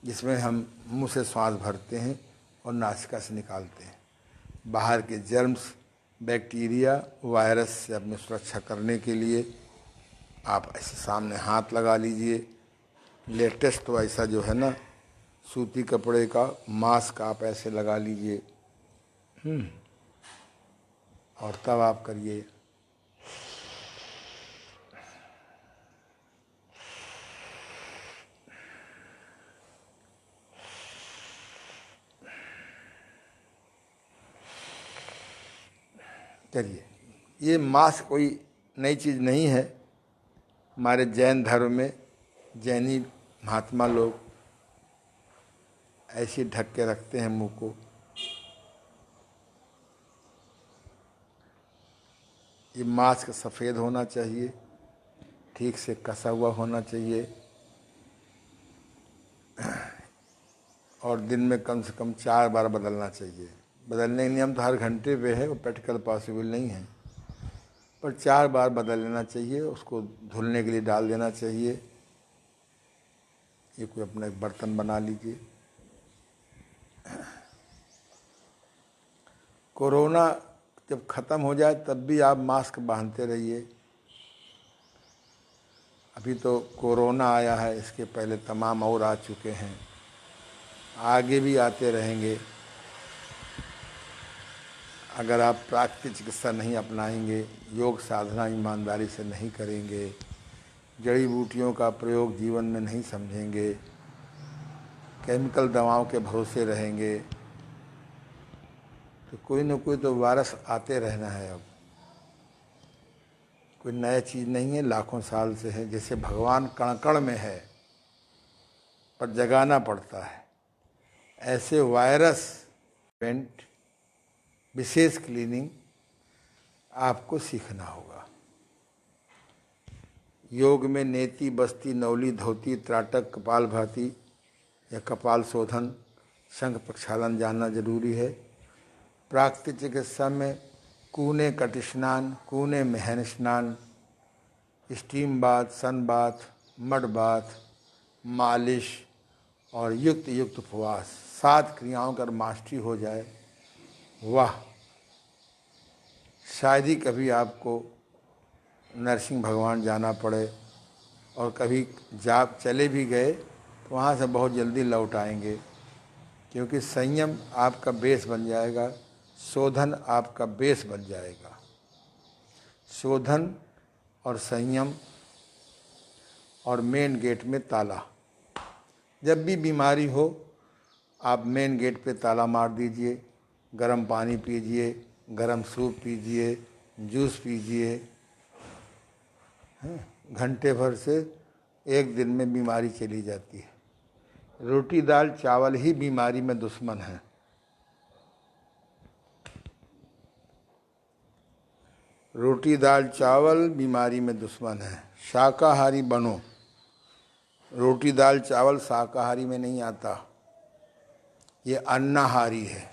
जिसमें हम मुंह से श्वास भरते हैं और नासिका से निकालते हैं। बाहर के जर्म्स, बैक्टीरिया, वायरस से अपनी सुरक्षा करने के लिए आप ऐसे सामने हाथ लगा लीजिए। लेटेस्ट तो ऐसा जो है ना, सूती कपड़े का मास्क आप ऐसे लगा लीजिए और तब आप करिए। करिए। ये मास्क कोई नई चीज़ नहीं है। हमारे जैन धर्म में जैनी महात्मा लोग ऐसे ढक के रखते हैं मुंह को। ये मास्क सफ़ेद होना चाहिए, ठीक से कसा हुआ होना चाहिए और दिन में कम से कम 4 बार बदलना चाहिए। बदलने का नियम तो हर घंटे पे है, वो प्रैक्टिकल पॉसिबल नहीं है, पर 4 बार बदल लेना चाहिए। उसको धुलने के लिए डाल देना चाहिए। ये कोई अपना एक बर्तन बना लीजिए। कोरोना जब ख़त्म हो जाए तब भी आप मास्क बांधते रहिए। अभी तो कोरोना आया है, इसके पहले तमाम और आ चुके हैं, आगे भी आते रहेंगे। अगर आप प्राकृतिक चिकित्सा नहीं अपनाएंगे, योग साधना ईमानदारी से नहीं करेंगे, जड़ी बूटियों का प्रयोग जीवन में नहीं समझेंगे, केमिकल दवाओं के भरोसे रहेंगे, तो कोई न कोई तो वायरस आते रहना है। अब कोई नया चीज़ नहीं है, लाखों साल से है। जैसे भगवान कण कण में है पर जगाना पड़ता है, ऐसे वायरस पेंट विशेष क्लीनिंग आपको सीखना होगा। योग में नेति, बस्ती, नौली, धोती, त्राटक, कपालभाति या कपाल शोधन, शंख प्रक्षालन जानना जरूरी है। प्राकृतिक चिकित्सा में कूने कट स्नान, कूने महन स्नान, steam bath, sun bath, mud bath, मालिश और युक्त उपवास, 7 क्रियाओं का मास्टरी हो जाए, वाह! शायद ही कभी आपको नरसिंह भगवान जाना पड़े, और कभी जाप चले भी गए तो वहाँ से बहुत जल्दी लौट आएंगे, क्योंकि संयम आपका बेस बन जाएगा, शोधन आपका बेस बन जाएगा। शोधन और संयम और मेन गेट में ताला। जब भी बीमारी हो आप मेन गेट पे ताला मार दीजिए, गर्म पानी पीजिए, गर्म सूप पीजिए, जूस पीजिए। घंटे भर से 1 दिन में बीमारी चली जाती है। रोटी दाल चावल ही बीमारी में दुश्मन है। रोटी दाल चावल बीमारी में दुश्मन है। शाकाहारी बनो। रोटी दाल चावल शाकाहारी में नहीं आता, ये अन्नाहारी है।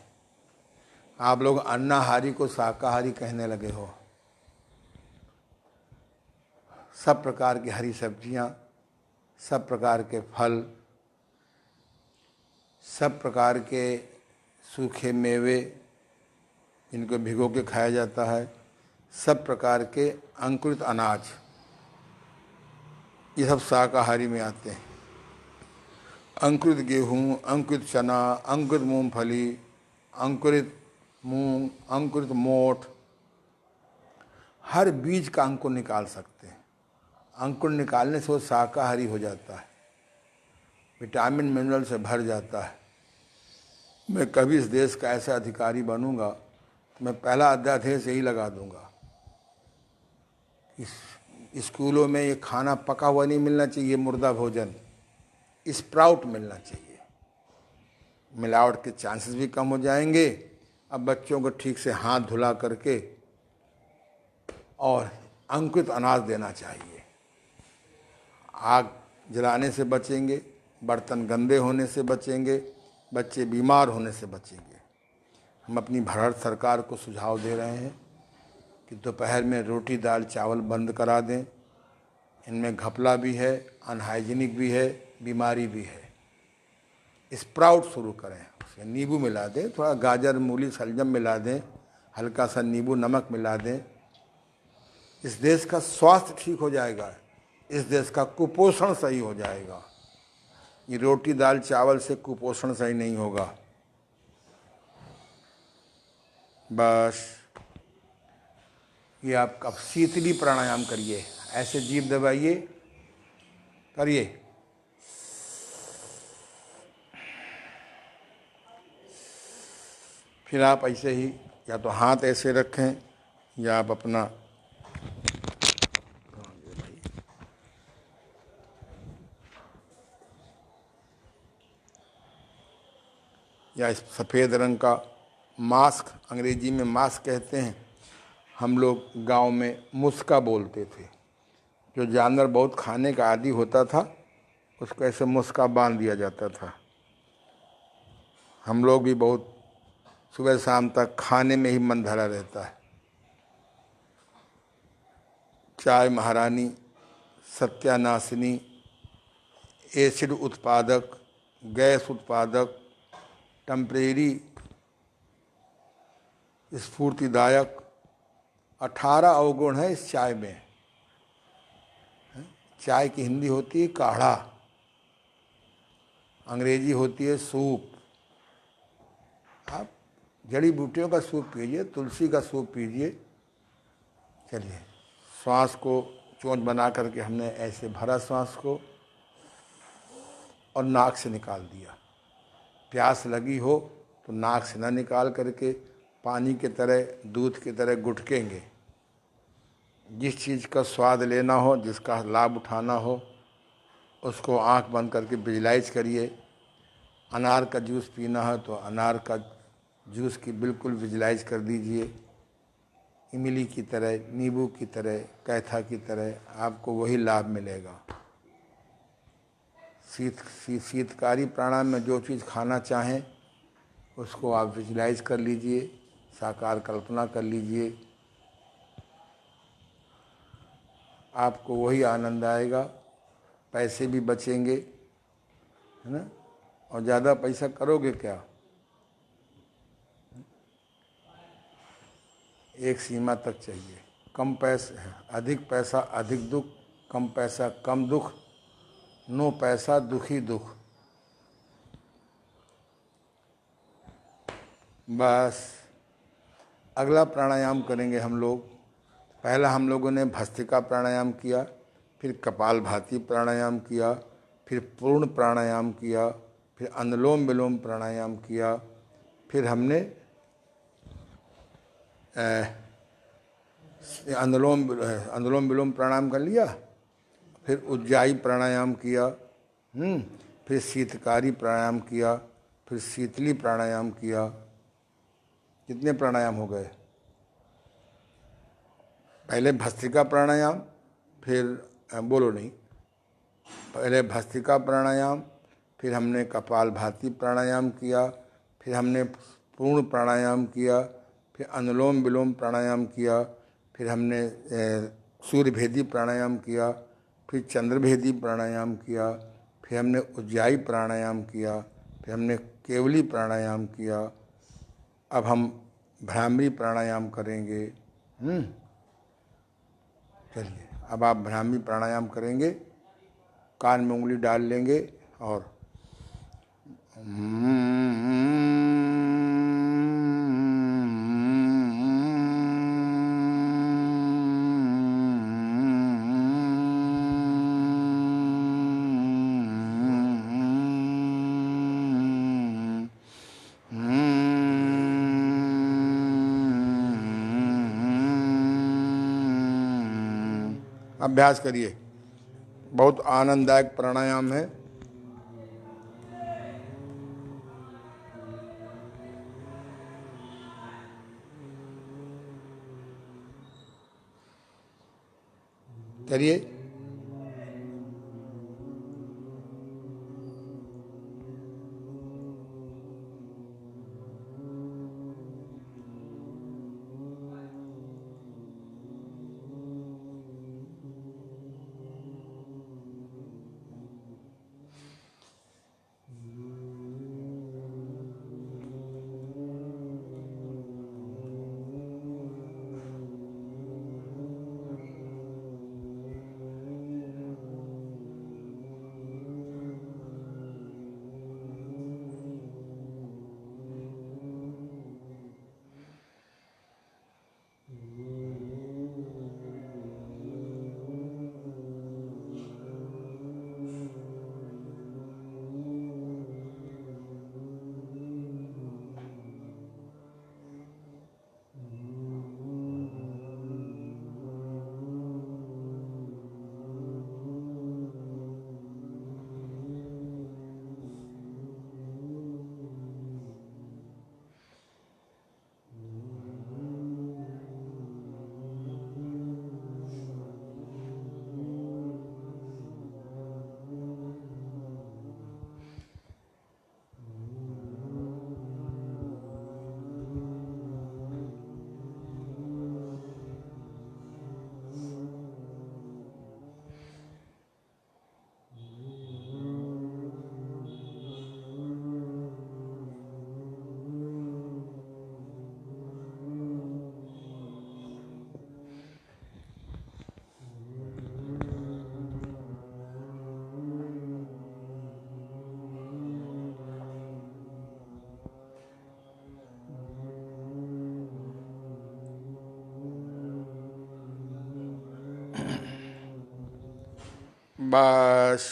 आप लोग अन्नाहारी को शाकाहारी कहने लगे हो। सब प्रकार की हरी सब्जियां, सब प्रकार के फल, सब प्रकार के सूखे मेवे, इनको भिगो के खाया जाता है, सब प्रकार के अंकुरित अनाज, ये सब शाकाहारी में आते हैं। अंकुरित गेहूँ, अंकुरित चना, अंकुरित मूंगफली, अंकुरित मूंग, अंकुरित मोठ, हर बीज का अंकुर निकाल सकते हैं। अंकुर निकालने से वो शाकाहारी हो जाता है, विटामिन मिनरल से भर जाता है। मैं कभी इस देश का ऐसा अधिकारी बनूंगा तो मैं पहला अध्यादेश यही लगा दूंगा, इस स्कूलों में ये खाना पका हुआ नहीं मिलना चाहिए, मुर्दा भोजन, स्प्राउट मिलना चाहिए। मिलावट के चांसेस भी कम हो जाएंगे। अब बच्चों को ठीक से हाथ धुला करके और अंकुरित अनाज देना चाहिए। आग जलाने से बचेंगे, बर्तन गंदे होने से बचेंगे, बच्चे बीमार होने से बचेंगे। हम अपनी भारत सरकार को सुझाव दे रहे हैं कि दोपहर में रोटी दाल चावल बंद करा दें। इनमें घपला भी है, अनहाइजीनिक भी है, बीमारी भी है। स्प्राउट शुरू करें, उसमें नींबू मिला दें, थोड़ा गाजर मूली शलजम मिला दें, हल्का सा नींबू नमक मिला दें। इस देश का स्वास्थ्य ठीक हो जाएगा, इस देश का कुपोषण सही हो जाएगा। ये रोटी दाल चावल से कुपोषण सही नहीं होगा। बस ये आप अब शीतली प्राणायाम करिए, ऐसे जीभ दबाइए, करिए। फिर आप ऐसे ही या तो हाथ ऐसे रखें या आप अपना या इस सफ़ेद रंग का मास्क, अंग्रेजी में मास्क कहते हैं, हम लोग गांव में मुस्का बोलते थे। जो जानवर बहुत खाने का आदी होता था उसको ऐसे मुस्का बांध दिया जाता था। हम लोग भी बहुत सुबह शाम तक खाने में ही मन धरा रहता है। चाय महारानी, सत्यानाशिनी, एसिड उत्पादक, गैस उत्पादक, टेम्परेरी, स्फूर्तिदायक, 18 अवगुण है इस चाय में। चाय की हिंदी होती है काढ़ा, अंग्रेजी होती है सूप। आप जड़ी बूटियों का सूप पीजिए, तुलसी का सूप पीजिए। चलिए, श्वास को चोंच बना करके हमने ऐसे भरा श्वास को और नाक से निकाल दिया। प्यास लगी हो तो नाक से ना निकाल करके पानी की तरह, दूध की तरह गुटकेंगे। जिस चीज़ का स्वाद लेना हो, जिसका लाभ उठाना हो, उसको आंख बंद करके विजुलाइज करिए। अनार का जूस पीना है तो अनार का जूस की बिल्कुल विजुलाइज कर दीजिए। इमली की तरह, नींबू की तरह, कैथा की तरह आपको वही लाभ मिलेगा। शीतकारी प्राणायाम में जो चीज़ खाना चाहें उसको आप विजुलाइज कर लीजिए, साकार कल्पना कर लीजिए, आपको वही आनंद आएगा। पैसे भी बचेंगे, है ना। और ज़्यादा पैसा करोगे क्या, एक सीमा तक चाहिए। कम पैसा अधिक पैसा अधिक दुख, कम पैसा कम दुख, नो पैसा दुखी दुख। बस अगला प्राणायाम करेंगे हम लोग। पहला हम लोगों ने भस्त्रिका प्राणायाम किया, फिर कपालभाति प्राणायाम किया, फिर पूर्ण प्राणायाम किया, फिर अनुलोम विलोम प्राणायाम किया, फिर हमने अनुलोम विलोम प्राणायाम कर लिया, फिर उज्जाई प्राणायाम किया, फिर शीतकारी प्राणायाम किया, फिर शीतली प्राणायाम किया। कितने प्राणायाम हो गए? पहले भस्त्रिका प्राणायाम, फिर बोलो नहीं, पहले भस्त्रिका प्राणायाम, फिर हमने कपालभाति प्राणायाम किया, फिर हमने पूर्ण प्राणायाम किया, फिर अनुलोम विलोम प्राणायाम किया, फिर हमने सूर्यभेदी प्राणायाम किया, फिर चंद्रभेदी प्राणायाम किया, फिर हमने उज्जाई प्राणायाम किया, फिर हमने केवली प्राणायाम किया। अब हम भ्रामरी प्राणायाम करेंगे। चलिए, अब आप भ्रामरी प्राणायाम करेंगे, कान में उंगली डाल लेंगे और अभ्यास करिए, बहुत आनंददायक प्राणायाम है। करिए। बस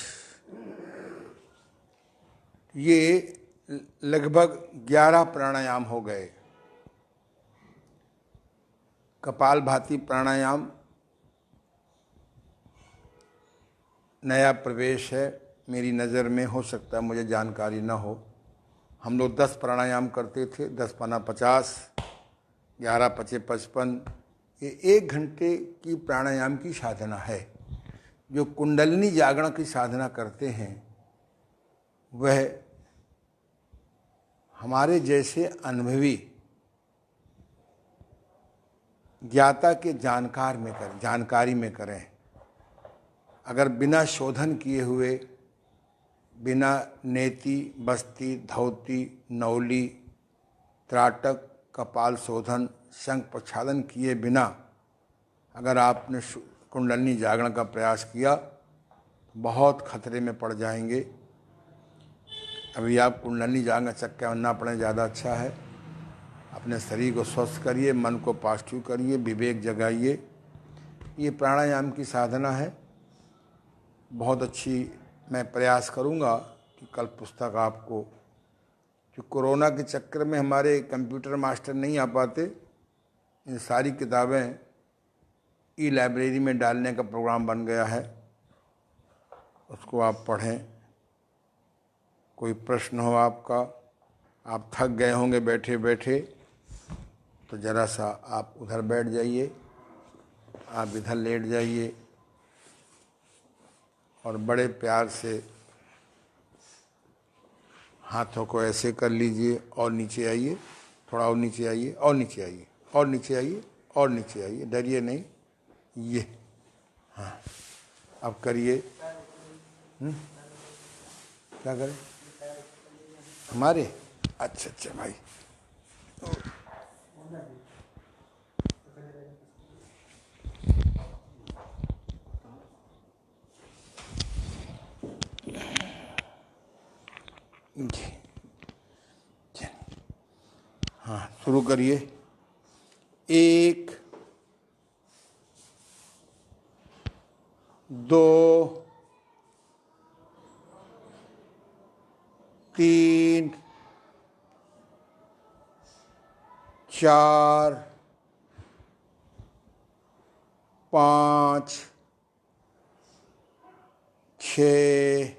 ये लगभग 11 प्राणायाम हो गए। कपालभाति प्राणायाम नया प्रवेश है मेरी नज़र में, हो सकता है मुझे जानकारी न हो। हम लोग 10 प्राणायाम करते थे, 10 पना 50, 11 पचे 55। ये 1 घंटे की प्राणायाम की साधना है। जो कुंडलिनी जागरण की साधना करते हैं वह हमारे जैसे अनुभवी ज्ञाता के जानकारी में करें। अगर बिना शोधन किए हुए, बिना नेति, बस्ती, धौती, नौली, त्राटक, कपाल शोधन, शंख प्रक्षालन किए बिना अगर आपने कुंडलिनी जागरण का प्रयास किया तो बहुत खतरे में पड़ जाएंगे। अभी आप कुंडलिनी जागरण चक्कर में ना पड़े, ज़्यादा अच्छा है। अपने शरीर को स्वस्थ करिए, मन को पॉजिटिव करिए, विवेक जगाइए। ये प्राणायाम की साधना है, बहुत अच्छी। मैं प्रयास करूंगा कि कल पुस्तक आपको, जो कोरोना के चक्कर में हमारे कंप्यूटर मास्टर नहीं आ पाते, इन सारी किताबें ई लाइब्रेरी में डालने का प्रोग्राम बन गया है, उसको आप पढ़ें। कोई प्रश्न हो आपका, आप थक गए होंगे बैठे बैठे, तो ज़रा सा आप उधर बैठ जाइए, आप इधर लेट जाइए और बड़े प्यार से हाथों को ऐसे कर लीजिए और नीचे आइए, थोड़ा और नीचे आइए, और नीचे आइए, और नीचे आइए, और नीचे आइए, डरिए नहीं। ये हाँ, अब करिए। क्या करें हमारे? अच्छा अच्छा भाई, हाँ शुरू करिए। 1 2 3 4 5 6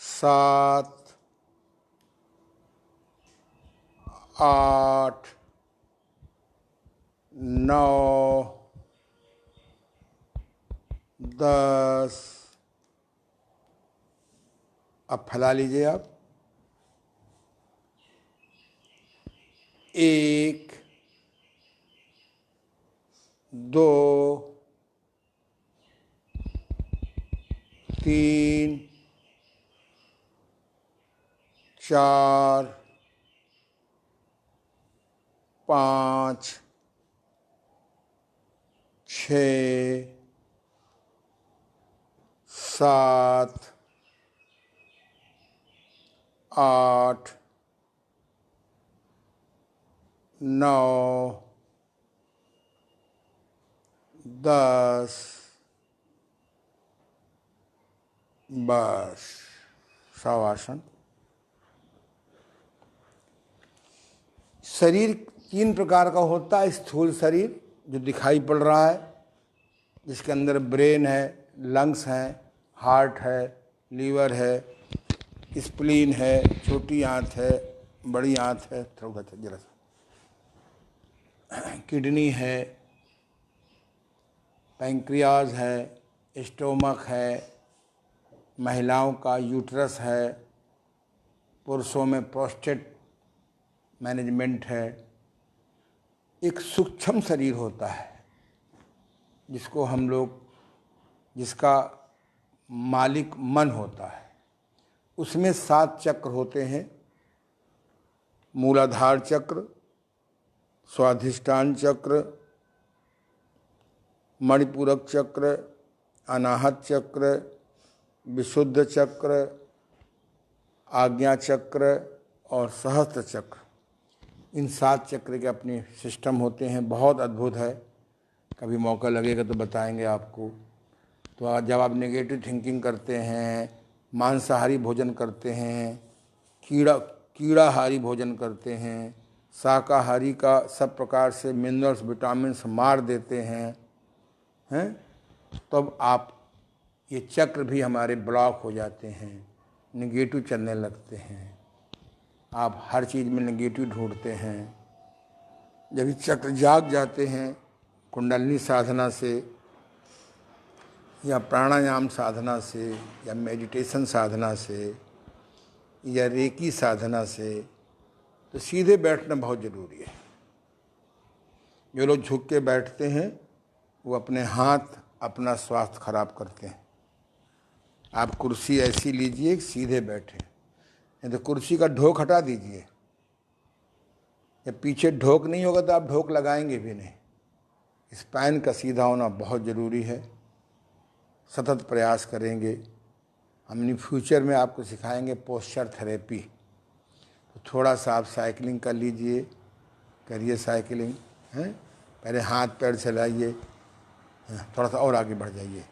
7 8 9 10। अब फैला लीजिए आप। 1 2 3 4 5 6 7 8 9 10। बस शवासन। शरीर 3 प्रकार का होता है। स्थूल शरीर जो दिखाई पड़ रहा है, जिसके अंदर ब्रेन है, लंग्स हैं, हार्ट है, लीवर है, स्प्लीन है, छोटी आंत है, बड़ी आंत है, थोड़ा सा जरा सा, किडनी है, पैंक्रियाज है, स्टोमक है, महिलाओं का यूट्रस है, पुरुषों में प्रोस्टेट मैनेजमेंट है। एक सूक्ष्म शरीर होता है जिसको हम लोग, जिसका मालिक मन होता है। उसमें 7 चक्र होते हैं। मूलाधार चक्र, स्वाधिष्ठान चक्र, मणिपूरक चक्र, अनाहत चक्र, विशुद्ध चक्र, आज्ञा चक्र और सहस्त्र चक्र। इन 7 चक्र के अपने सिस्टम होते हैं। बहुत अद्भुत है। कभी मौका लगेगा तो बताएंगे आपको। तो जब आप नेगेटिव थिंकिंग करते हैं, मांसाहारी भोजन करते हैं, कीड़ाहारी भोजन करते हैं, शाकाहारी का सब प्रकार से मिनरल्स विटामिन्स मार देते हैं तब आप ये चक्र भी हमारे ब्लॉक हो जाते हैं, नेगेटिव चलने लगते हैं। आप हर चीज़ में नेगेटिव ढूंढते हैं। जब ये चक्र जाग जाते हैं कुंडलिनी साधना से या प्राणायाम साधना से या मेडिटेशन साधना से या रेकी साधना से, तो सीधे बैठना बहुत ज़रूरी है। जो लोग झुक के बैठते हैं वो अपने हाथ अपना स्वास्थ्य खराब करते हैं। आप कुर्सी ऐसी लीजिए सीधे बैठें, नहीं तो कुर्सी का ढोक हटा दीजिए। जब पीछे ढोक नहीं होगा तो आप ढोक लगाएंगे भी नहीं। स्पाइन का सीधा होना बहुत ज़रूरी है। सतत प्रयास करेंगे। हम फ्यूचर में आपको सिखाएंगे पोस्चर थेरेपी। तो थोड़ा सा आप साइकिलिंग कर लीजिए, करिए साइकिलिंग हैं। पहले हाथ पैर चलाइए, थोड़ा सा और आगे बढ़ जाइए।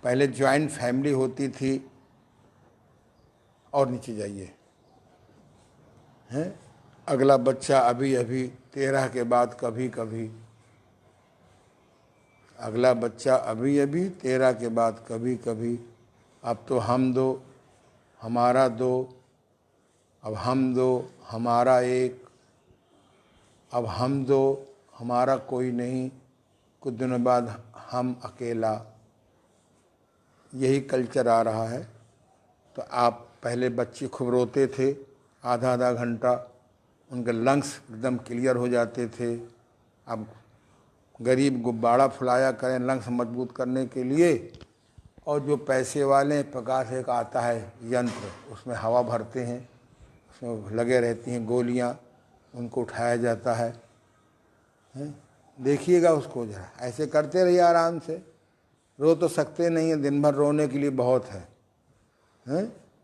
पहले जॉइंट फैमिली होती थी, और नीचे जाइए हैं। अगला बच्चा अभी अभी 13 के बाद कभी कभी, अगला बच्चा अभी अभी 13 के बाद कभी कभी। अब तो हम दो हमारा दो, अब हम दो हमारा एक, अब हम दो हमारा कोई नहीं, कुछ दिनों बाद हम अकेला। यही कल्चर आ रहा है। तो आप पहले बच्चे खूब रोते थे, आधा आधा घंटा उनके लंग्स एकदम क्लियर हो जाते थे। अब गरीब गुब्बारा फुलाया करें लंग्स मजबूत करने के लिए, और जो पैसे वाले प्रकाश एक आता है यंत्र, उसमें हवा भरते हैं, उसमें लगे रहती हैं गोलियां, उनको उठाया जाता है। देखिएगा उसको जरा, ऐसे करते रहिए आराम से। रो तो सकते नहीं है, दिन भर रोने के लिए बहुत है,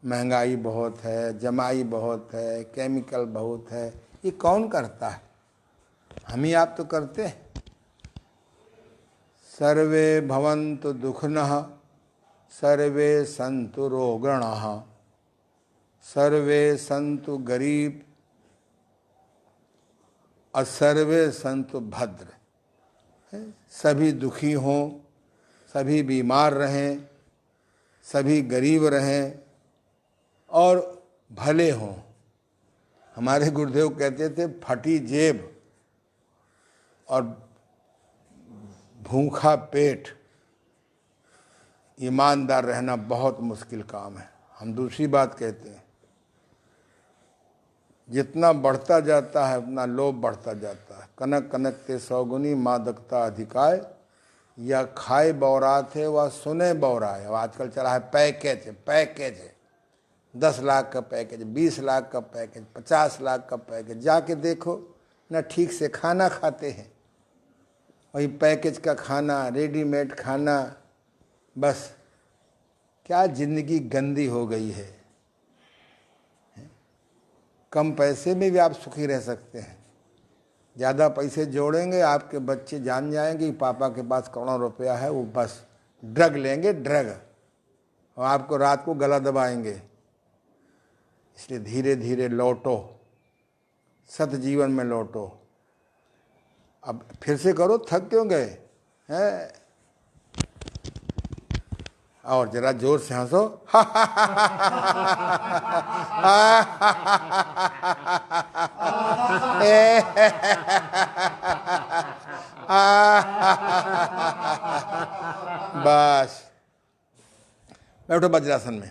महंगाई बहुत है, जमाई बहुत है, केमिकल बहुत है। ये कौन करता है? हम ही आप तो करते हैं। सर्वे भवन्तु दुःखिनः, सर्वे सन्तु रोगिणः, सर्वे सन्तु गरीब और सर्वे सन्तु भद्र। सभी दुखी हों, सभी बीमार रहें, सभी गरीब रहें और भले हों। हमारे गुरुदेव कहते थे फटी जेब और भूखा पेट, ईमानदार रहना बहुत मुश्किल काम है। हम दूसरी बात कहते हैं, जितना बढ़ता जाता है उतना लोभ बढ़ता जाता है। कनक कनक ते सौगुनी मादकता अधिकाय, या खाए बौरात है वह सुने बौरा है। अब आजकल चला है पैकेज है 10 लाख का पैकेज, 20 लाख का पैकेज, 50 लाख का पैकेज। जाके देखो ना ठीक से खाना खाते हैं, वही पैकेज का खाना, रेडीमेड खाना। बस क्या ज़िंदगी गंदी हो गई है। कम पैसे में भी आप सुखी रह सकते हैं, ज़्यादा पैसे जोड़ेंगे आपके बच्चे जान जाएंगे कि पापा के पास करोड़ों रुपया है, वो बस ड्रग लेंगे, ड्रग, और आपको रात को गला दबाएंगे। इसलिए धीरे धीरे लौटो, सत जीवन में लौटो। अब फिर से करो, थक क्यों गए हैं? और जरा जोर से हंसो। बस बैठो वज्रासन में,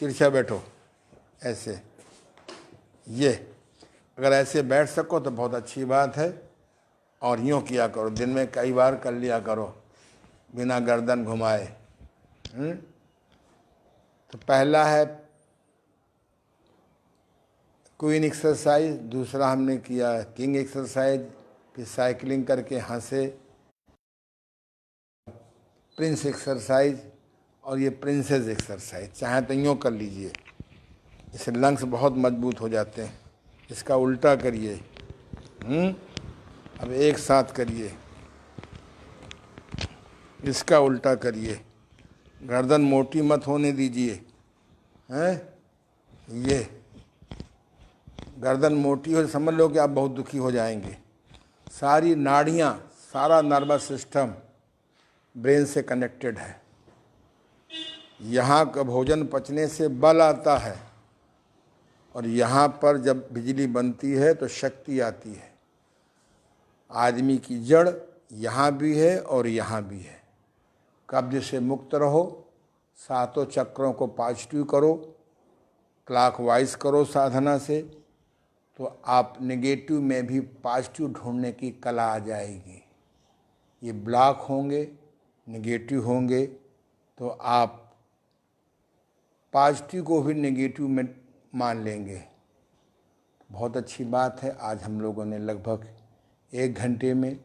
तिरछा बैठो ऐसे। ये अगर ऐसे बैठ सको तो बहुत अच्छी बात है, और यूँ किया करो, दिन में कई बार कर लिया करो बिना गर्दन घुमाए। तो पहला है क्वीन एक्सरसाइज, दूसरा हमने किया किंग एक्सरसाइज, फिर साइकिलिंग करके हंसे, प्रिंस एक्सरसाइज, और ये प्रिंसेस एक्सरसाइज। चाहे तो यूँ कर लीजिए, इससे लंग्स बहुत मजबूत हो जाते हैं। इसका उल्टा करिए। अब एक साथ करिए, इसका उल्टा करिए। गर्दन मोटी मत होने दीजिए, हैं? ये गर्दन मोटी हो समझ लो कि आप बहुत दुखी हो जाएंगे। सारी नाड़ियाँ, सारा नर्वस सिस्टम ब्रेन से कनेक्टेड है। यहाँ का भोजन पचने से बल आता है, और यहाँ पर जब बिजली बनती है तो शक्ति आती है। आदमी की जड़ यहाँ भी है और यहाँ भी है। कब्ज से मुक्त रहो, सातों चक्रों को पॉजिटिव करो, क्लॉकवाइज करो साधना से, तो आप नेगेटिव में भी पॉजिटिव ढूंढने की कला आ जाएगी। ये ब्लॉक होंगे, नेगेटिव होंगे, तो आप पॉजिटिव को भी नेगेटिव में मान लेंगे। बहुत अच्छी बात है। आज हम लोगों ने लगभग 1 घंटे में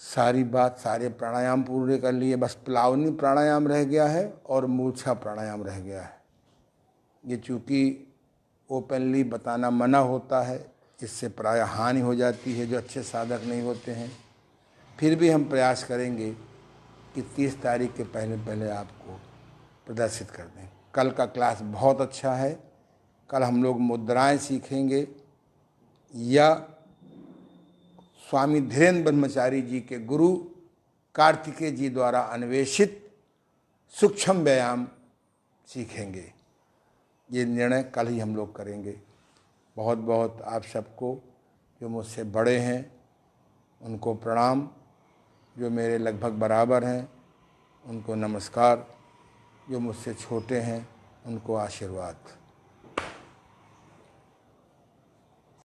सारी बात, सारे प्राणायाम पूरे कर लिए। बस प्लावनी प्राणायाम रह गया है और मूर्छा प्राणायाम रह गया है। ये चूँकि ओपनली बताना मना होता है, इससे प्राय हानि हो जाती है जो अच्छे साधक नहीं होते हैं। फिर भी हम प्रयास करेंगे कि 30 तारीख के पहले पहले आपको प्रदर्शित कर दें। कल का क्लास बहुत अच्छा है। कल हम लोग मुद्राएं सीखेंगे, या स्वामी धीरेन्द्र ब्रह्मचारी जी के गुरु कार्तिकेय जी द्वारा अन्वेषित सूक्ष्म व्यायाम सीखेंगे। ये निर्णय कल ही हम लोग करेंगे। बहुत बहुत आप सबको, जो मुझसे बड़े हैं उनको प्रणाम, जो मेरे लगभग बराबर हैं उनको नमस्कार, जो मुझसे छोटे हैं उनको आशीर्वाद।